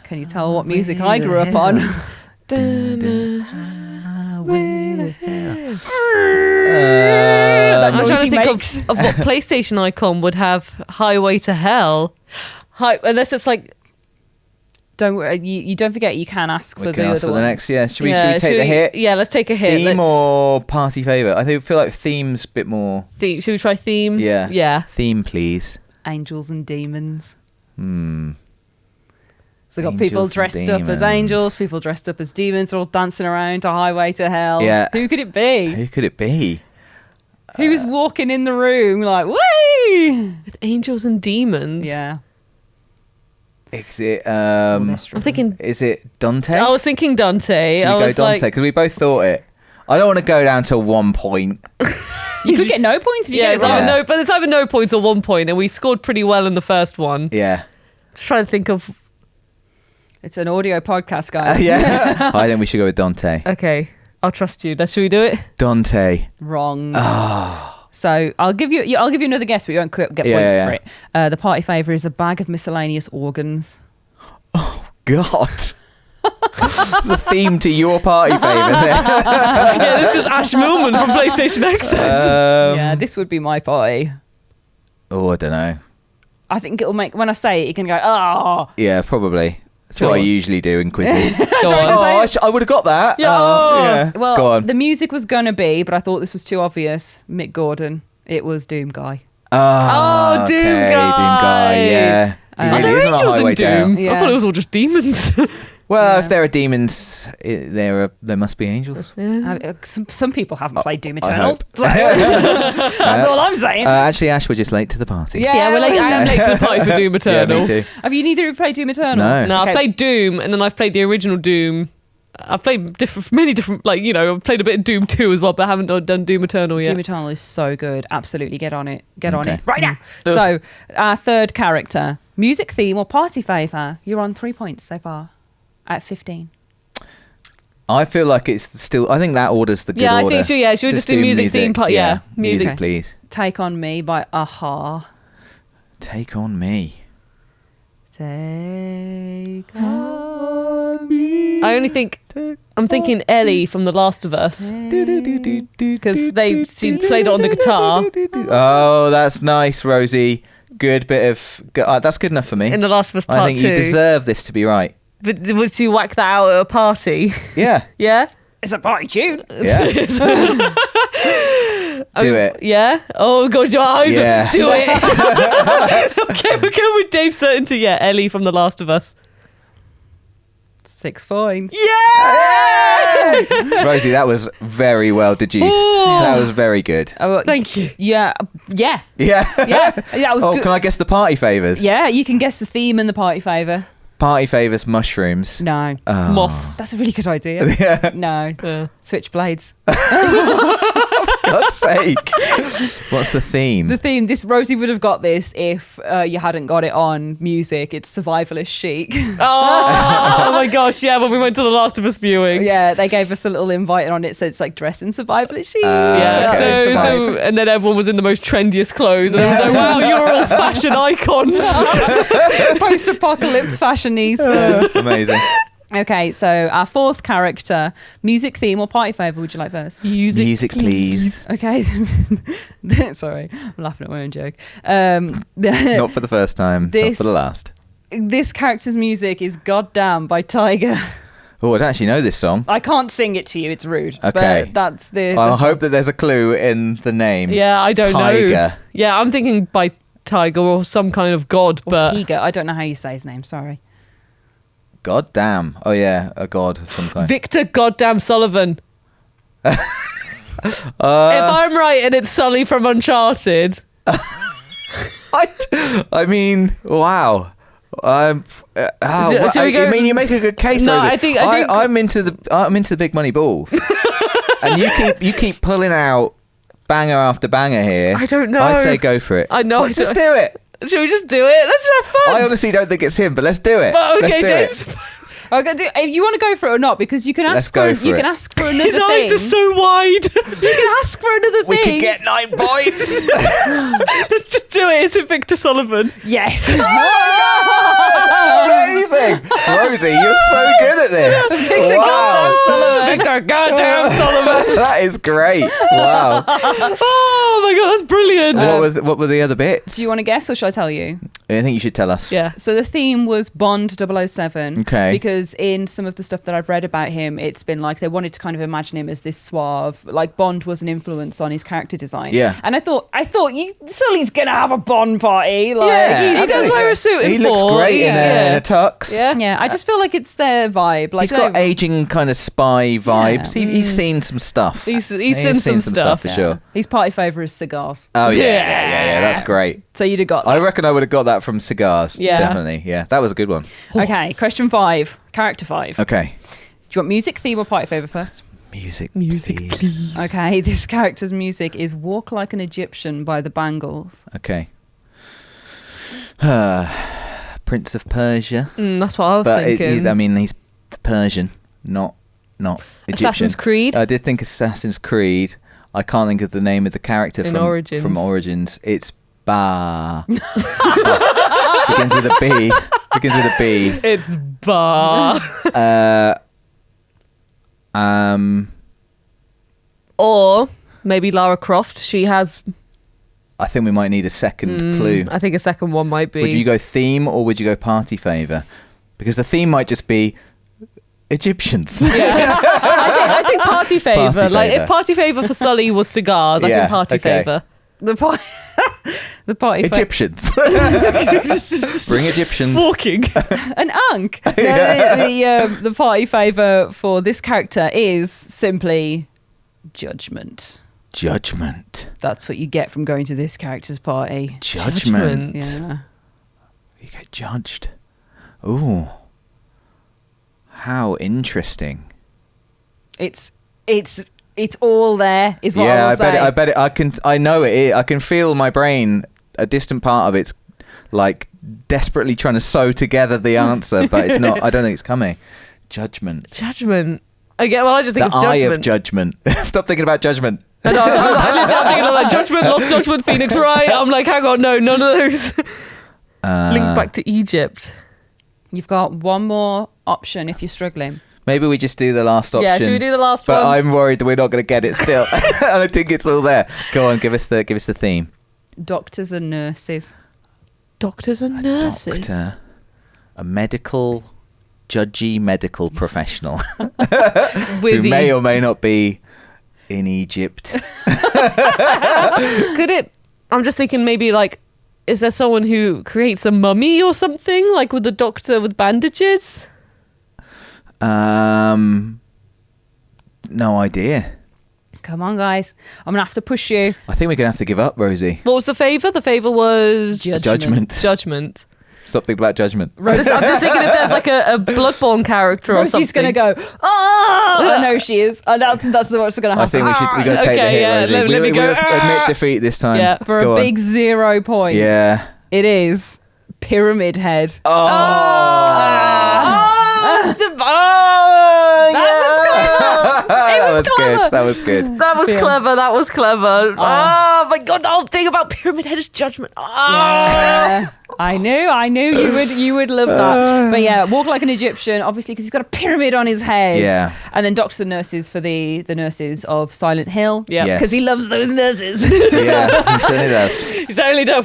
Can you tell what music I grew up on? I'm noise trying he to think makes. of what PlayStation icon would have Highway to Hell. Unless it's like... Don't worry, you don't forget you can ask for We the can other ask for the one. next. Yeah. Should we yeah, take the hit? Yeah, let's take a hit. Theme or party favourite? I feel like theme's a bit more. Theme. Should we try theme? Yeah. Yeah. Theme, please. Angels and Demons. So they've got people Angels and dressed up as demons. angels, people dressed up as demons, all dancing around to Highway to Hell. Yeah. Who could it be? Who could it be? Who was walking in the room like, whee! With angels and demons. Yeah. Is it? I'm thinking. Is it Dante? I was thinking Dante. Should I we go was Dante? like, Because we both thought it. I don't want to go down to 1 point. You could get no points if you yeah, get it's it wrong. either no, but it's either no points or 1 point, and we scored pretty well in the first one. Yeah. Just trying to think of. It's an audio podcast, guys. Yeah. I think we should go with Dante. Okay, I'll trust you. Should we do it? Dante. Wrong. So I'll give you another guess, but you won't get points Yeah. for it. The party favour is a bag of miscellaneous organs. God. It's a theme to your party favour, is it? Yeah, this is Ash Millman from PlayStation Access. Yeah, this would be my party. Oh, I don't know. I think it'll make, when I say it, you can go, oh. Yeah, probably. That's Go what I on. usually do in quizzes. Go on. Oh, I would have got that. Yeah. Yeah. Well, Go on. the music was going to be, but I thought this was too obvious. Mick Gordon. It was Doom Guy. Oh, Doom okay, Guy. Doom Guy, yeah. He Are really there is on a angels highway in Doom? down. Yeah. I thought it was all just demons. Well, Yeah. if there are demons, there must be angels. Some people haven't played Doom I Eternal. hope. So that's all I'm saying. Actually, Ash, we're just late to the party. Yeah, we're late. I am late to the party for Doom Yeah, Eternal. me too. Have you neither of you played Doom Eternal? No. No, Okay. I've played Doom, and then I've played the original Doom. I've played many different, I've played a bit of Doom 2 as well, but I haven't done Doom Eternal yet. Doom Eternal is so good. Absolutely, get on it. Get on Okay. it right now. So, our third character, music theme or party favour. You're on 3 points so far, at 15. I feel like it's still. I think that order's the good Yeah, I order. think so. Yeah, should we just do music theme part? Yeah, music. music, please. Take on Me by Aha. Take on me. Take on me. I only think I'm thinking Ellie from The Last of Us because she played it on the guitar Oh, that's nice, Rosie. Good bit of. That's good enough for me. in The Last of Us Part I think 2. you deserve this to be right. But would she whack that out at a party? Yeah. Yeah. It's a party tune. Yeah. Do it. Yeah. Oh God, your eyes. Yeah. Do it. Okay, we're going with Dave's certainty. Yeah, Ellie from The Last of Us. 6 points. Yeah. Rosie, that was very well deduced. Oh. That was very good. Oh, Thank you. Yeah. Yeah. That was Oh, good. can I guess the party favours? Yeah, you can guess the theme and the party favour. Party favours, mushrooms. No. Oh. Moths. That's a really good idea. Yeah. No. Yeah. Switchblades. God's sake. What's the theme? The theme, Rosie would have got this if you hadn't got it on music. It's survivalist chic. Oh my gosh, yeah, when we went to The Last of Us viewing. Yeah, they gave us a little invite and on it said it's like dress in survivalist chic. Yeah, Okay. so and then everyone was in the most trendiest clothes, and I was like, "Wow, you're all fashion icons." Post-apocalypse fashionistas. That's amazing. Okay, so our fourth character, music theme or party favour, would you like first? Music, please. Okay. Sorry, I'm laughing at my own joke. Not for the first time. Not This- for the last. This character's music is Goddamn by Tiger. Oh, I don't actually know this song. I can't sing it to you, it's rude. Okay. But that's the... I hope that there's a clue in the name. Yeah, I don't know. Tiger. Yeah, I'm thinking by Tiger or some kind of god, Or but Tiga, I don't know how you say his name, sorry. God damn. Oh, yeah, a god of some kind. Victor Goddamn Sullivan. If I'm right, and it's Sully from Uncharted. I mean, wow. Shall we go- I mean, you make a good case. No, Rosie. I think- I'm into the big money balls, and you keep pulling out banger after banger here. I don't know. I'd say go for it. I know, I Just don't- do it. Should we just do it? Let's just have fun. I honestly don't think it's him, but let's do it. But okay, let's do Dave's it. If you want to go for it or not, because you can Let's ask go for for you it. can ask for another his thing. eyes are so wide. You can ask for another We thing. can get 9 points. Let's just do it. Is it Victor Sullivan? Yes. Amazing, Rosie, you're so good at this. Victor Goddamn Sullivan. Victor Goddamn Sullivan. That is great. Wow. Oh Oh my god, that's brilliant. What were the other bits? Do you want to guess or shall I tell you? I think you should tell us. Yeah. So the theme was Bond 007. Okay. Because in some of the stuff that I've read about him, it's been like they wanted to kind of imagine him as this suave, like Bond was an influence on his character design. Yeah. And I thought Sully's gonna have a Bond party. Like, Yeah, He does wear a suit in He looks four. great in a tux. Yeah. Yeah, I just feel like it's their vibe. Like He's got aging kind of spy vibes. Yeah. He's seen some stuff. He's seen some stuff. for sure. His party favour is cigars. Oh yeah. That's great. So you'd have got that. I reckon I would have got that from cigars. Yeah. Definitely. Yeah, that was a good one. Okay, question 5. Character 5. Okay. Do you want music, theme, or party favour first? Music, Music, please. Okay, this character's music is Walk Like an Egyptian by the Bangles. Okay. Prince of Persia. That's what I was But thinking. he's Persian, not Egyptian. Assassin's Creed. I did think Assassin's Creed. I can't think of the name of the character In from Origins. From Origins. It's Ba. Begins with a B. It's bar. Or maybe Lara Croft. She has. I think we might need a second clue. I think a second one might be. Would you go theme or would you go party favour? Because the theme might just be Egyptians. Yeah. I think party favour. Party Like favour. if party favour for Sully was cigars, I Yeah, think party okay. favour. The party Egyptians. Bring Egyptians. Walking. an unk. The party favour for this character is simply judgment. Judgment. That's what you get from going to this character's party. Judgment. Yeah. You get judged. Ooh. How interesting. It's all there, is what I will say. I bet it. I know it. I can feel my brain. A distant part of it's like desperately trying to sew together the answer, but it's not. I don't think it's coming. Judgment. I just think The of eye judgment. of judgment. Stop thinking about judgment. I'm thinking of like Judgment, Lost Judgment, Phoenix Wright. I'm like, hang on, no, none of those. Link back to Egypt. You've got one more option if you're struggling. Maybe we just do the last option. Yeah, should we do the last but one? I'm worried that we're not going to get it still. I don't think it's all there. Go on, give us the theme. Doctors and nurses. Doctors and nurses. Doctor, a judgy medical professional With who may or may not be in Egypt. Could it? I'm just thinking maybe like, is there someone who creates a mummy or something, like with the doctor with bandages? No idea. Come on, guys. I'm going to have to push you. I think we're going to have to give up, Rosie. What was the favour? The favour was Judgment. Judgment. Stop thinking about judgment. I'm just thinking if there's like a Bloodborne character or something. Rosie's going to go, oh! I know she is. And that's what's going to happen. I think we got to take the Okay, hit, yeah, Rosie. let me go, We'll admit defeat this time. Yeah. For Go a on. big 0 points. Yeah. It is Pyramid Head. That was good. That was clever. Oh my god, the whole thing about Pyramid Head is judgment. Yeah. I knew you would love that. But yeah, Walk Like an Egyptian, obviously, because he's got a pyramid on his head. Yeah. And then Doctors and Nurses for the nurses of Silent Hill. Yeah. Yes. Because he loves those nurses. Yeah, he certainly does. He's only done.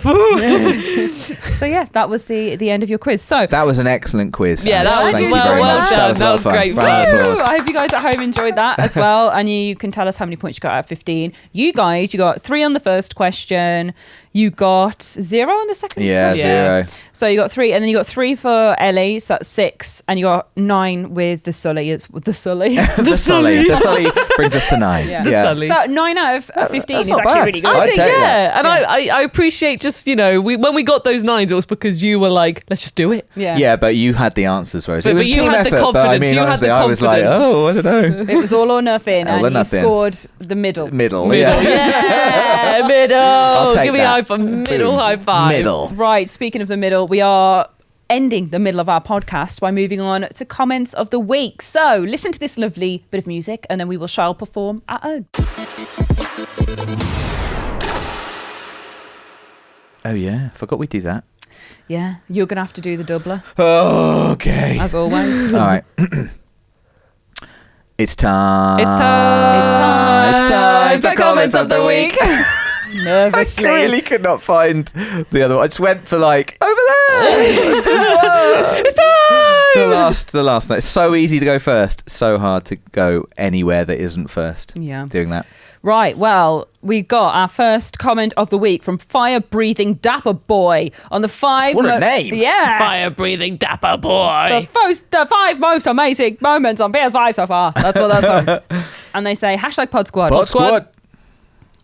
So yeah, that was the end of your quiz. So That was an excellent quiz. Yeah, that Alex. was Thank you well very done. much. That a lot was of fun. great. Round of Woo! applause. I hope you guys at home enjoyed that as well. And you can tell us how many points you got out of 15. You got 3 on the first question. You got 0 on the second Yeah, question. 0. So you got 3, and then you got 3 for Ellie, so that's 6, and you got 9 with the Sully. It's with the Sully. The Sully. The Sully brings us to 9. Yeah. The Sully. So 9 out of 15 that's is not actually bad. really good. I'd I think, take yeah. that. And I appreciate just, when we got those 9s, it was because you were like, let's just do it. Yeah. Yeah, but you had the answers, Rosie. It But was you team had the effort, but I confidence. mean, You had honestly, the I was like, confidence. oh, I don't know. It was all or nothing, All and or you nothing. scored the middle. Middle. Yeah, middle. I'll take Give me that. a high five. Middle Boom. high five. Middle. Right, speaking of the middle, we are ending the middle of our podcast by moving on to comments of the week. So listen to this lovely bit of music, and then we shall perform our own. Oh, yeah. Forgot we do that. Yeah, you're going to have to do the doubler, Okay. as always. All right. It's time. It's time. It's time for comments of the week. nervously. I really could not find the other one. I just went for like, over there! It's time! The last night. It's so easy to go first. So hard to go anywhere that isn't first. Yeah. Doing that. Right, well, we got our first comment of the week from Fire-Breathing Dapper Boy on the 5... What a name. Yeah. Fire-breathing dapper boy. The 5 most amazing moments on PS5 so far. That's what that's on. And they say, #Pod Squad. Pod Squad.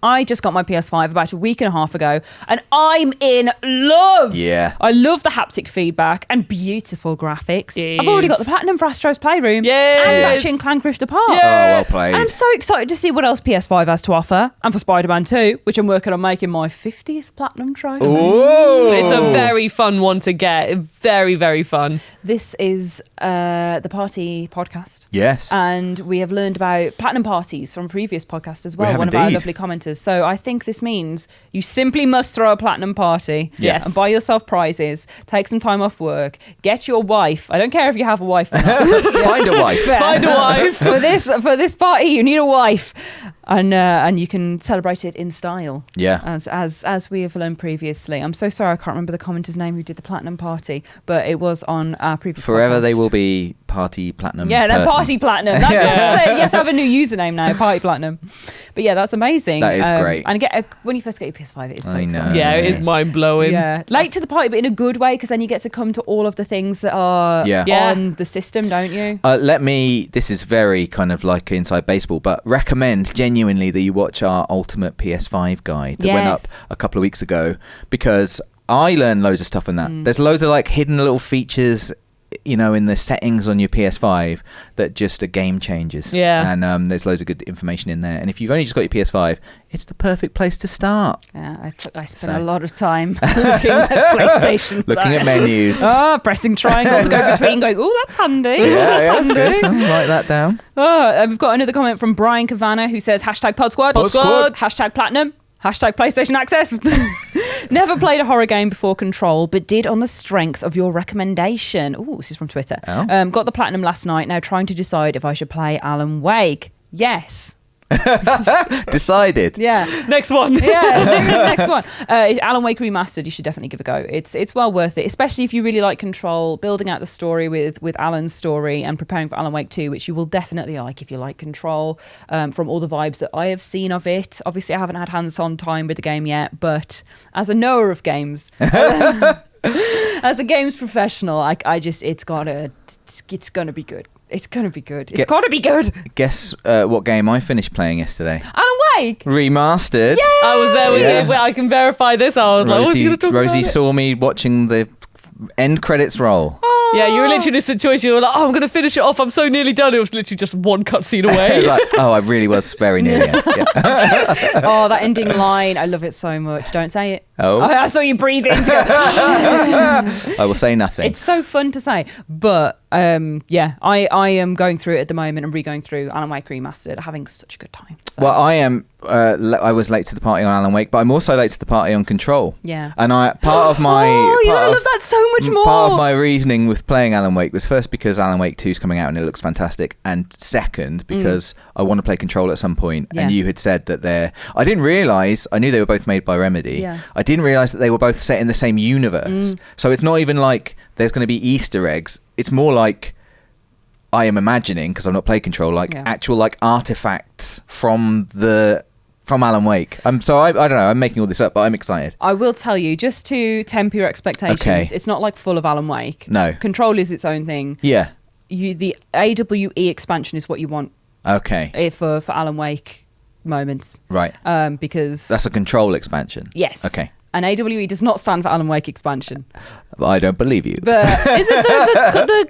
I just got my PS5 about a week and a half ago, and I'm in love. Yeah. I love the haptic feedback and beautiful graphics. Yes. I've already got the Platinum for Astro's Playroom Yes. and Ratchet & Clank Rift Apart. Oh, well played. And I'm so excited to see what else PS5 has to offer. And for Spider-Man 2, which I'm working on making my 50th Platinum trophy. Ooh. It's a very fun one to get. Very, very fun. This is the Party podcast. Yes. And we have learned about platinum parties from a previous podcast as well, We have one of our indeed. lovely commenters. So I think this means you simply must throw a platinum party. Yes. And buy yourself prizes, take some time off work, get your wife. I don't care if you have a wife or not. Find a wife. Find a wife. for this party, you need a wife. And you can celebrate it in style. Yeah. As we have learned previously. I'm so sorry I can't remember the commenter's name who did the platinum party, but it was on our previous Forever podcast. they will be Party Platinum. Yeah, they're person. Party Platinum. That's it. You have to have a new username now, Party Platinum. But yeah, that's amazing. That is great. And when you first get your PS5, it is so I know. exciting. Yeah, it is mind blowing. Yeah, late to the party, but in a good way, because then you get to come to all of the things that are Yeah. on the system, don't you? This is very kind of like inside baseball, but recommend genuinely that you watch our Ultimate PS5 guide that went up Yes. a couple of weeks ago, because I learned loads of stuff in that. There's loads of like hidden little features, you know, in the settings on your PS5 that just are game changers. Yeah. And there's loads of good information in there. And if you've only just got your PS5, it's the perfect place to start. Yeah, I spent So- a lot of time looking at PlayStation. Looking at menus. Pressing triangles to go between, going, oh, that's handy. Yeah, that's good. I'll write that down. We've got another comment from Brian Cavana who says #Pod Squad. Pod Squad. #Platinum. #PlayStation Access. Never played a horror game before Control, but did on the strength of your recommendation. Oh, this is from Twitter. Oh. Got the Platinum last night. Now trying to decide if I should play Alan Wake. Yes. Decided. Yeah. Next one. Yeah, next one. Alan Wake Remastered, you should definitely give a go. It's well worth it, especially if you really like Control, building out the story with Alan's story and preparing for Alan Wake 2, which you will definitely like if you like Control, from all the vibes that I have seen of it. Obviously, I haven't had hands-on time with the game yet, but as a knower of games... as a games professional, it's gonna be good. It's gonna be good. It's gotta be good. Guess what game I finished playing yesterday? Alan Wake. Remastered. I was there with Yeah. you. I can verify this. I was like, what's he going to talk Rosie about? saw me watching the end credits roll. Yeah, you were literally in a situation. You were like, I'm going to finish it off. I'm so nearly done. It was literally just one cutscene It away. was like, oh, I really was very near. Yeah. Oh, that ending line. I love it so much. Don't say it. Oh. I saw you breathe into it. I will say nothing. It's so fun to say. But yeah, I am going through it at the moment and re-going through Alan Wake Remastered, having such a good time. So. Well, I am. I was late to the party on Alan Wake, but I'm also late to the party on Control. Yeah. And part of my you're part gonna of- love that so much more. Part of my reasoning with playing Alan Wake was first because Alan Wake 2 is coming out and it looks fantastic, and second because I want to play Control at some point. Yeah. And you had said that I didn't realise. I knew they were both made by Remedy. Yeah. I didn't realise that they were both set in the same universe. So it's not even like there's going to be Easter eggs. It's more like, I am imagining, because I've not played Control, like actual like artifacts from Alan Wake. So I don't know, I'm making all this up, but I'm excited. I will tell you, just to temper your expectations, Okay. it's not like full of Alan Wake. No. Control is its own thing. Yeah. The AWE expansion is what you want Okay. for Alan Wake moments. Right. Because... That's a Control expansion. Yes. Okay. And AWE does not stand for Alan Wake expansion. I don't believe you. But Is it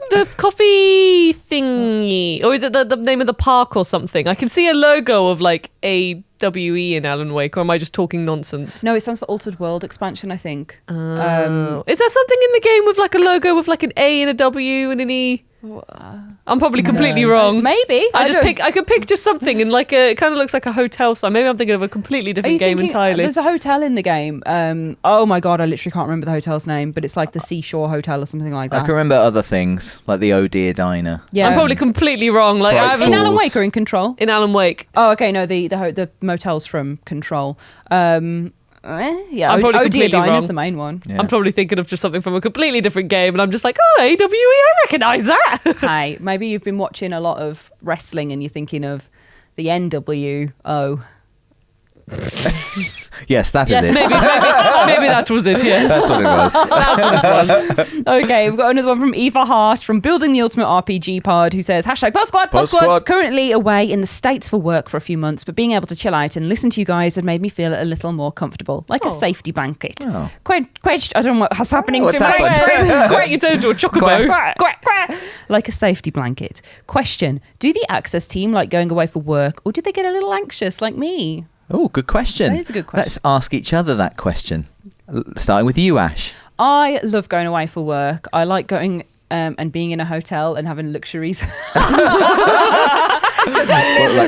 the coffee thingy? Or is it the name of the park or something? I can see a logo of like AWE in Alan Wake, or am I just talking nonsense? no, it stands for Altered World expansion, I think. Is there something in the game with like a logo with like an A and a W and an E? I'm probably completely wrong. Maybe. I could pick just something and it kind of looks like a hotel sign. Maybe I'm thinking of a completely different game entirely. There's a hotel in the game. Oh my God, I literally can't remember the hotel's name, but it's like the Seashore Hotel or something like that. I can remember other things, like the Oh Dear Diner. Yeah. I'm probably completely wrong. Like in Alan Wake or in Control? In Alan Wake. Oh, okay, no, the motel's from Control. Yeah, I'm probably completely wrong. Is the main one. Yeah. I'm probably thinking of just something from a completely different game, and I'm just like, oh, AWE, I recognise that. Hey, maybe you've been watching a lot of wrestling and you're thinking of the NWO. Yes, that is it. Maybe that was it, yes. That's what it was. That's what it was. Okay, we've got another one from Eva Hart from Building the Ultimate RPG Pod, who says, #PodSquad, currently away in the States for work for a few months, but being able to chill out and listen to you guys had made me feel a little more comfortable, like a safety blanket. Oh. I don't know what's happening to me. Quack, you turned into a chocobo. Quack. Like a safety blanket. Question, do the Access team like going away for work, or do they get a little anxious like me? Oh, good question. That is a good question. Let's ask each other that question. Starting with you, Ash. I love going away for work. I like going and being in a hotel and having luxuries. Like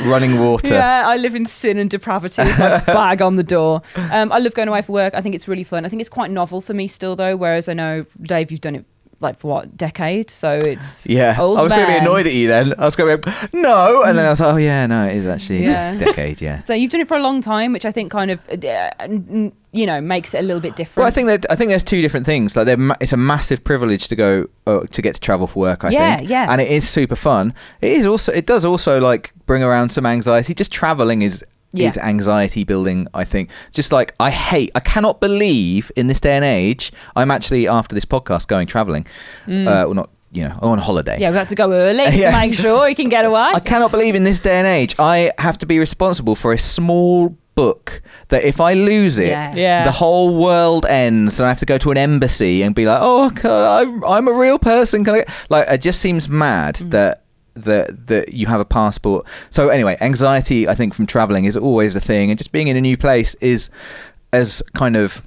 running water. Yeah, I live in sin and depravity with my bag on the door. I love going away for work. I think it's really fun. I think it's quite novel for me still, though, whereas I know, Dave, you've done it like for what, decade? So it's old I was going to be man. annoyed at you then. I was going to be no, and then I was like, oh yeah, no, it is actually a decade. Yeah. So you've done it for a long time, which I think kind of makes it a little bit different. Well, I think there's two different things. Like it's a massive privilege to go to get to travel for work. I think, and it is super fun. It does also like bring around some anxiety. Just traveling is anxiety building, I think. Just like I cannot believe in this day and age, I'm actually, after this podcast, going traveling. Well, not, on holiday. Yeah, we have to go early to make sure you can get away. I cannot believe in this day and age, I have to be responsible for a small book that if I lose it, the whole world ends, and I have to go to an embassy and be like, oh, God, I'm a real person. Can I? Like, it just seems mad that you have a passport. So anyway, anxiety, I think, from traveling is always a thing, and just being in a new place is as kind of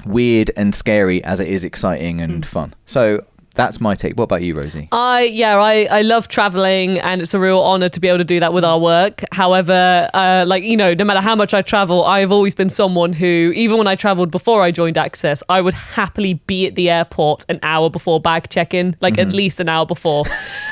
weird and scary as it is exciting and fun. So that's my take. What about you, Rosie? I love traveling, and it's a real honor to be able to do that with our work. However, no matter how much I travel, I've always been someone who, even when I traveled before I joined Access, I would happily be at the airport an hour before bag check-in, at least an hour before.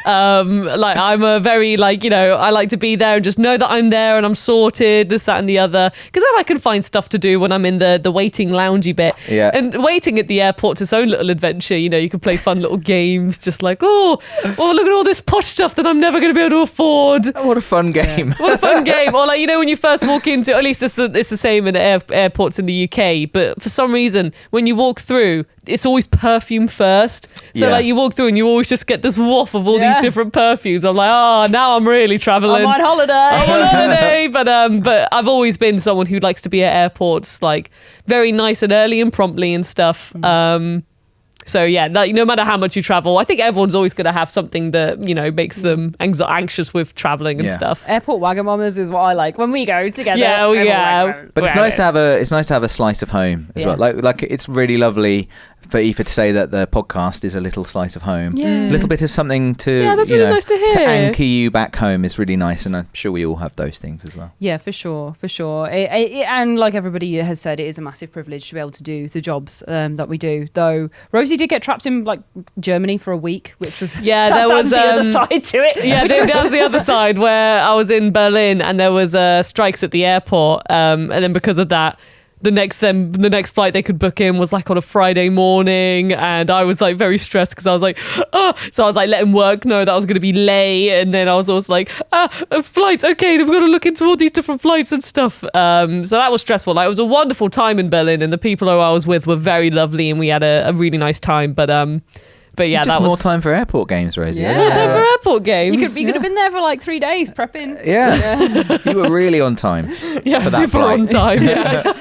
I'm a very I like to be there and just know that I'm there and I'm sorted, this, that, and the other, because then I can find stuff to do when I'm in the waiting loungy bit. Yeah. And waiting at the airport's its own little adventure. You can play fun little games, just like, oh, look at all this posh stuff that I'm never going to be able to afford. Oh, what a fun game. What a fun game. Or when you first walk into, at least it's the same in airports in the UK, but for some reason, when you walk through, it's always perfume first. So you walk through and you always just get this waft of all these different perfumes. I'm like, oh, now I'm really traveling. I'm on holiday. But I've always been someone who likes to be at airports, very nice and early and promptly and stuff. So no matter how much you travel, I think everyone's always going to have something that makes them anxious with traveling and stuff. Airport Wagamamas is what I like when we go together. But it's nice to have a slice of home as well. Like it's really lovely for Aoife to say that the podcast is a little slice of home. A little bit of something to that's really nice to hear. To anchor you back home is really nice, and I'm sure we all have those things as well. Yeah, for sure. And like everybody has said, it is a massive privilege to be able to do the jobs that we do. Though Rosie did get trapped in Germany for a week, which was there was the other side to it. Yeah, that was the other side, where I was in Berlin and there was strikes at the airport, and then because of that, the next flight they could book in was on a Friday morning, and I was very stressed because I was so I was letting work know that I was going to be late, and then I was also flights, okay, we've got to look into all these different flights and stuff. So that was stressful. It was a wonderful time in Berlin, and the people who I was with were very lovely, and we had a really nice time. But yeah, just more time for airport games, Rosie. Yeah. More time for airport games. You could have been there for 3 days prepping. Yeah. You were really on time. Yeah, super on time. Yeah.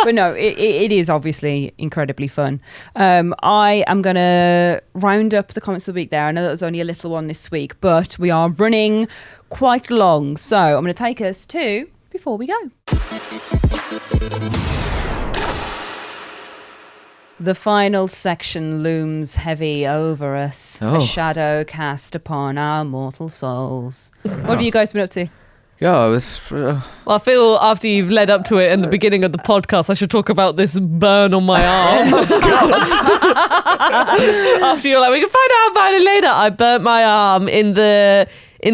But no, it is obviously incredibly fun. I am going to round up the comments of the week there. I know that was only a little one this week, but we are running quite long. So I'm going to take us to Before We Go. The final section looms heavy over us, a shadow cast upon our mortal souls. What have you guys been up to? Yeah, I was. Well, I feel after you've led up to it in the beginning of the podcast, I should talk about this burn on my arm. After you're like, we can find out about it later. I burnt my arm in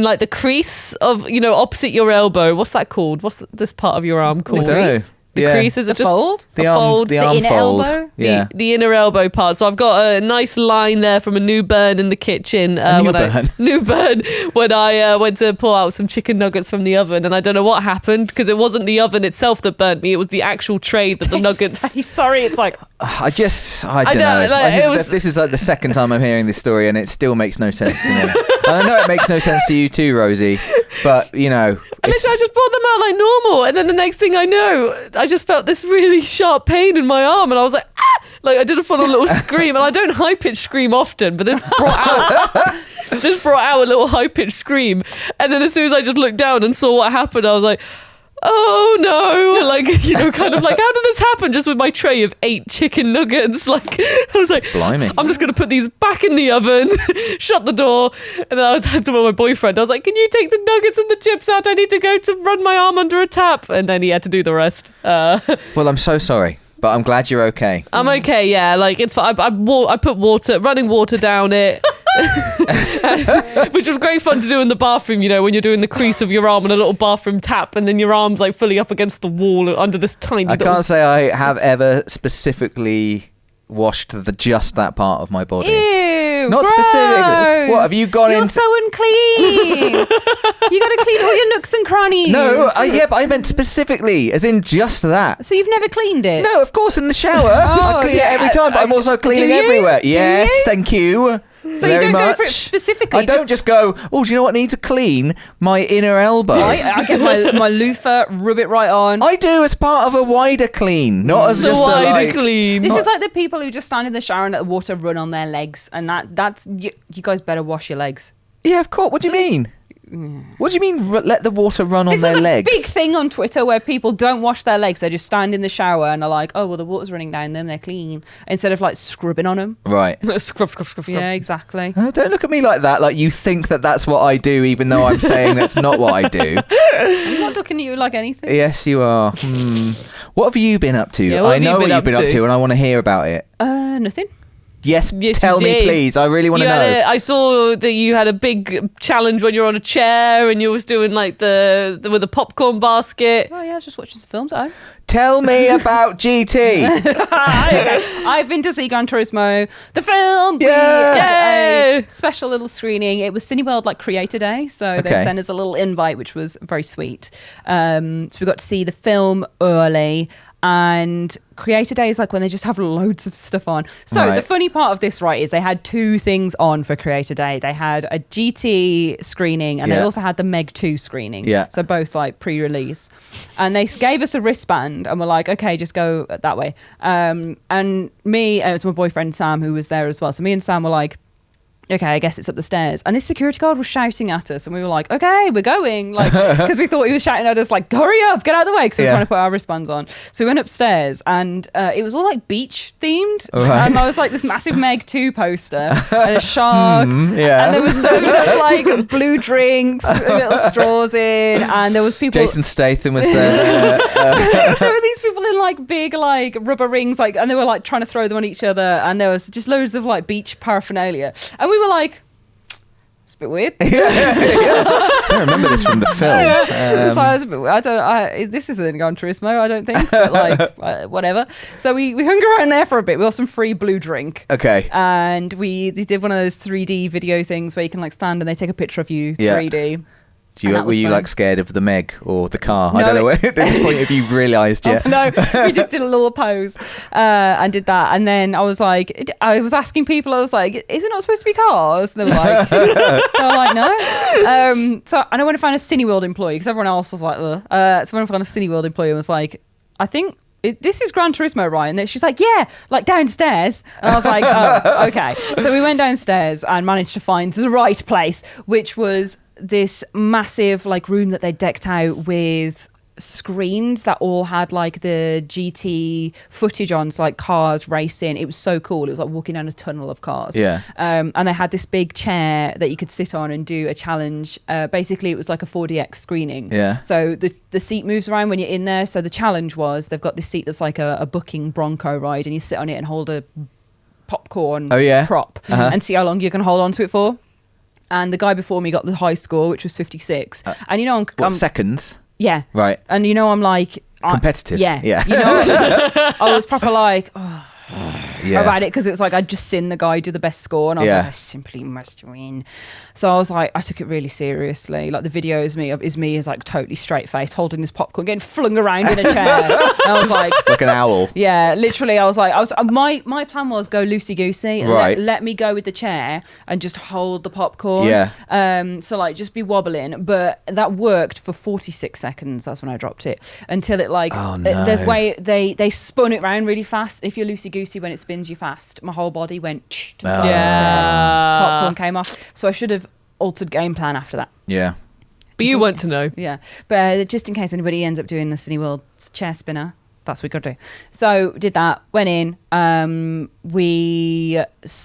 like the crease of, opposite your elbow. What's that called? What's this part of your arm called? I don't know. The crease is the just fold? The a arm, fold. the arm inner fold. elbow? Yeah. The inner elbow part. So I've got a nice line there from a new burn in the kitchen. New burn when I went to pull out some chicken nuggets from the oven, and I don't know what happened because it wasn't the oven itself that burnt me. It was the actual tray that the nuggets. Sorry, it's like I don't know. Like, this is like the second time I'm hearing this story, and it still makes no sense to me. And I know it makes no sense to you too, Rosie. But And literally, I just brought them out like normal, and then the next thing I know, I just felt this really sharp pain in my arm, and I was like, ah! Like I did a full little scream, and I don't high pitched scream often, but this brought out a little high pitched scream, and then as soon as I just looked down and saw what happened, I was like, oh no, like kind of like, how did this happen? Just with my tray of 8 chicken nuggets, like I was like, blimey. I'm just gonna put these back in the oven, shut the door, and then I was to my boyfriend. I was like, can you take the nuggets and the chips out? I need to go to run my arm under a tap, and then he had to do the rest. Well, I'm so sorry, but I'm glad you're okay. I'm okay, yeah. Like it's fine. I put running water down it. Which was great fun to do in the bathroom, when you're doing the crease of your arm on a little bathroom tap, and then your arm's like fully up against the wall under this tiny I can't say I have ever specifically washed just that part of my body. ew, Not gross. Specifically. What have you gone You're into? so unclean. You got to clean all your nooks and crannies. No, yeah, but I meant specifically, as in just that. So you've never cleaned it? No, of course, in the shower. I clean it every time, but I'm also cleaning you? everywhere. Do Yes, you? thank you. So you very don't go much. for it specifically? I don't just go, do you know what? I need to clean my inner elbow. I get my loofah, rub it right on. I do as part of a wider clean, not as the just a wider like. clean. This is like the people who just stand in the shower and let the water run on their legs, and that's you guys better wash your legs. Yeah, of course. What do you mean? What do you mean? Let the water run on This their was a legs? big thing on Twitter where people don't wash their legs. They just stand in the shower and are like, oh, well, the water's running down them, they're clean. Instead of like scrubbing on them. Right. Scrub, scrub, scrub, scrub. Yeah, exactly. Oh, don't look at me like that. Like you think that's what I do, even though I'm saying that's not what I do. I'm not looking at you like anything. Yes, you are. What have you been up to? Yeah, what I have you know what been you've been up up to? to, and I want to hear about it. Nothing. Yes, Yes, tell you me, did. please. I really want to know. I saw that you had a big challenge when you're on a chair, and you was doing like with a popcorn basket. Oh, yeah, I was just watching some films at home. Tell me about GT. I've been to see Gran Turismo, the film. Yay! We had Yay! a special little screening. It was Cineworld like Creator Day, so they Okay. sent us a little invite, which was very sweet. So we got to see the film early. And Creator Day is like when they just have loads of stuff on. So Right. the funny part of this, right, is they had 2 things on for Creator Day. They had a GT screening and they Yeah. also had the Meg 2 screening. Yeah. So both like pre-release. And they gave us a wristband and were like, okay, just go that way. And me, it was my boyfriend Sam who was there as well. So me and Sam were like, okay, I guess it's up the stairs. And this security guard was shouting at us, and we were like, okay, we're going. Like, because we thought he was shouting at us, like, hurry up, get out of the way, because we were Yeah. trying to put our wristbands on. So we went upstairs, and it was all like beach themed. Right. And I was like this massive Meg 2 poster, and a shark. yeah. And there was serving up like blue drinks, with little straws in, and there was people. Jason Statham was there. There were these people in like big like rubber rings, like, and they were like trying to throw them on each other, and there was just loads of like beach paraphernalia, and we were like, it's a bit weird. I remember this from the film. So I was a bit, this isn't Gran Turismo, I don't think, but like whatever. So we hung around there for a bit. We got some free blue drink. Okay. And they did one of those 3D video things where you can like stand and they take a picture of you 3D. And that Were was you fun. like scared of the Meg or the car? I No, don't know at this point if you've realised yet. Oh, no, we just did a little pose and did that. And then I was like, I was asking people, I was like, is it not supposed to be cars? And they were like, no. So and I went to find a Cineworld employee because everyone else was like, ugh. So I went to find a Cineworld employee and was like, I think this is Gran Turismo, right? And she's like, yeah, like downstairs. And I was like, oh, okay. So we went downstairs and managed to find the right place, which was this massive like room that they decked out with screens that all had like the GT footage on, so like cars racing. It was so cool. It was like walking down a tunnel of cars. Yeah. And they had this big chair that you could sit on and do a challenge. Basically, it was like a 4DX screening. Yeah. So the seat moves around when you're in there. So the challenge was they've got this seat that's like a booking Bronco ride, and you sit on it and hold a popcorn prop and see how long you can hold on to it for. And the guy before me got the high score, which was 56. And you know, I'm seconds? Yeah. Right. And you know, I'm like... Competitive. Yeah. You know, I was proper like... about it, because it was like I'd just seen the guy do the best score, and I was like, I simply must win. So I was like, I took it really seriously. Like the video is me is like totally straight face holding this popcorn, getting flung around in a chair. And I was like an owl. Yeah, literally. I was my plan was go loosey goosey and let me go with the chair and just hold the popcorn. Yeah. So like just be wobbling, but that worked for 46 seconds. That's when I dropped it, until it like the way they spun it round really fast. If you're loosey goosey when it spins you fast, my whole body went to the side. Popcorn came off. So I should have altered game plan after that. Yeah. But you want to know. Yeah. But just in case anybody ends up doing the Cine World chair spinner, that's what we got to do. So did that, went in. We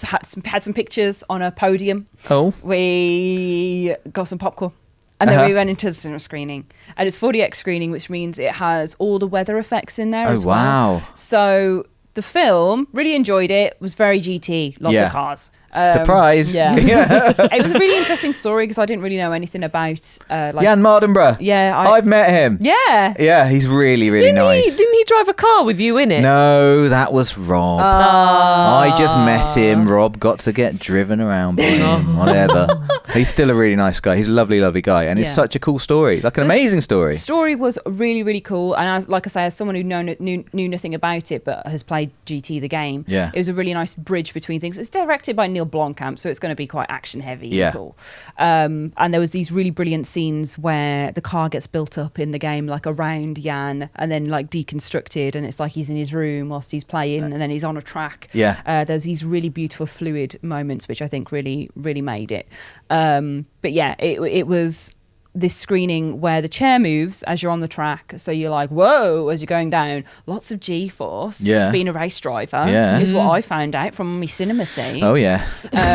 had some pictures on a podium. Oh. We got some popcorn. And then we went into the cinema screening. And it's 4DX screening, which means it has all the weather effects in there as well. Oh, wow. So the film, really enjoyed it, was very GT, lots of cars. Surprise. Yeah. It was a really interesting story because I didn't really know anything about Jan Mardenborough. Yeah, I've met him. Yeah, he's really, really nice. Didn't he drive a car with you in it? No, that was Rob. I just met him. Rob got to get driven around by him. Whatever. He's still a really nice guy. He's a lovely, lovely guy, and it's such a cool story, like an amazing story. The story was really, really cool, and like I say, as someone who knew nothing about it but has played GT the game, it was a really nice bridge between things. It's directed by Neil Blomkamp, so it's going to be quite action heavy and cool. And there was these really brilliant scenes where the car gets built up in the game, like around Jan, and then like deconstructed, and it's like he's in his room whilst he's playing, and then he's on a track. There's these really beautiful fluid moments which I think really, really made it. But yeah, it was this screening where the chair moves as you're on the track, so you're like, whoa, as you're going down. Lots of G-force. Being a race driver is what I found out from my cinema seat. Oh yeah.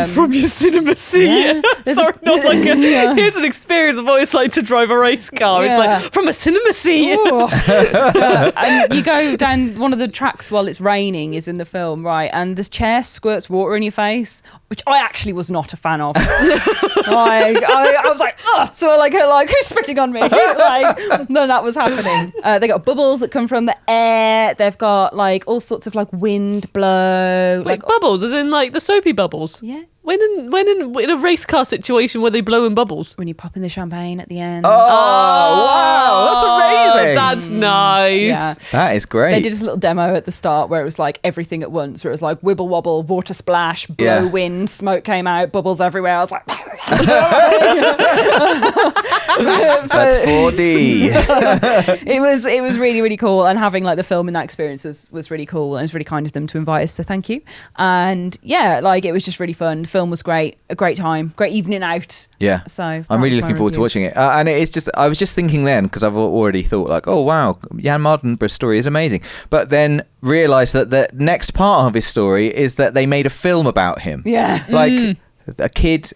From your cinema seat. Sorry, not like here's an experience of what it's like to drive a race car. It's like from a cinema seat. And you go down one of the tracks while it's raining, is in the film, right? And this chair squirts water in your face, which I actually was not a fan of. I was like, ugh! So I like, who's spitting on me? Like, none of that was happening. They got bubbles that come from the air. They've got like all sorts of like wind blow. Like bubbles, as in like the soapy bubbles? Yeah. When in a race car situation where they blow in bubbles? When you pop in the champagne at the end. Oh, wow, that's amazing. That's nice. Yeah. That is great. They did this little demo at the start where it was like everything at once, where it was like wibble wobble, water splash, blow wind, smoke came out, bubbles everywhere. I was like... That's 4D. It was really, really cool, and having like the film in that experience was really cool, and it was really kind of them to invite us, so thank you. And yeah, like it was just really fun. The film was great, a great time, great evening out. Yeah. So I'm really looking forward to watching it. And it's just, I was just thinking then, because I've already thought like, oh wow, Jan Mardenborough's story is amazing. But then realised that the next part of his story is that they made a film about him. Yeah. Like a kid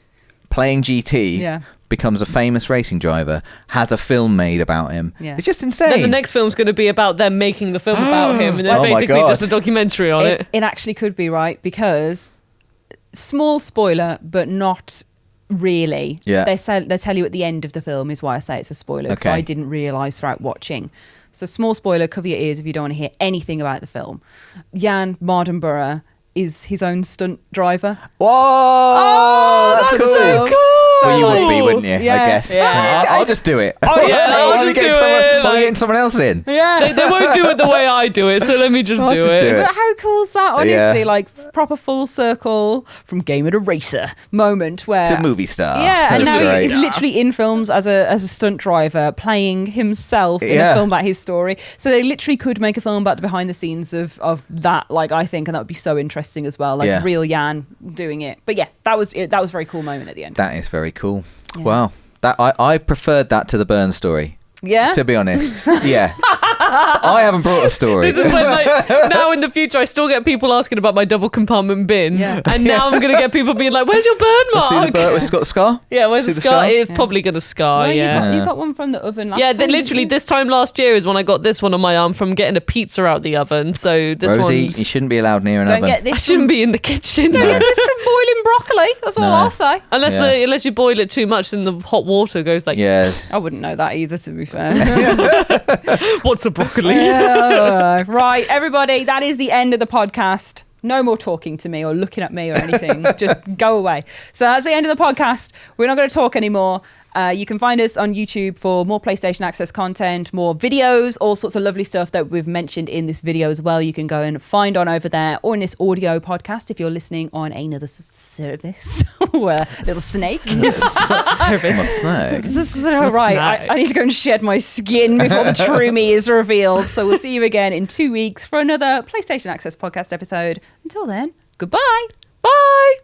playing GT becomes a famous racing driver, has a film made about him. Yeah. It's just insane. Then the next film's going to be about them making the film about him, and it's basically just a documentary on it. It actually could be, right, because small spoiler, but not really. Yeah. They tell you at the end of the film, is why I say it's a spoiler, because I didn't realise throughout watching. So small spoiler, cover your ears if you don't want to hear anything about the film. Jan Mardenborough is his own stunt driver. Whoa! Oh, that's cool. so cool. Well, you would be, wouldn't you? Yeah. I guess. Yeah. I'll just do it. Oh, yeah, I'll just do it. Why are we getting someone else in? Yeah. They won't do it the way I do it, so let me just do it. But how cool is that, honestly? Like, proper full circle from gamer to racer moment where... To movie star. Yeah, and now great. he's literally in films as a stunt driver, playing himself in a film about his story. So they literally could make a film about the behind the scenes of that, like, I think, and that would be so interesting as well. Like, real Jan doing it. But yeah, that was a very cool moment at the end. That is very cool. Yeah. Wow. That I preferred that to the Burn story. Yeah? To be honest. Yeah. I haven't brought a story. This is when, like, now in the future, I still get people asking about my double compartment bin. Yeah. And now I'm going to get people being like, where's your burn mark? See the bird with got scar? Yeah, where's See the the scar? scar? It's probably going to scar, Well, yeah. you got one from the oven last Yeah, time, literally didn't you? this time last year is when I got this one on my arm from getting a pizza out the oven. So this Rosie, one's... you shouldn't be allowed near an Don't oven. get I this shouldn't from, be in the kitchen. don't get this from boiling broccoli. That's all No. I'll say. Unless Yeah. unless you boil it too much, then the hot water goes like, Yeah. I wouldn't know that either, to be fair. what's a broccoli? Right, everybody, that is the end of the podcast. No more talking to me or looking at me or anything. Just go away. So that's the end of the podcast. We're not going to talk anymore. You can find us on YouTube for more PlayStation Access content, more videos, all sorts of lovely stuff that we've mentioned in this video as well. You can go and find on over there, or in this audio podcast if you're listening on another service. Little snake. Right, I need to go and shed my skin before the true me is revealed. So we'll see you again in 2 weeks for another PlayStation Access podcast episode. Until then, goodbye. Bye.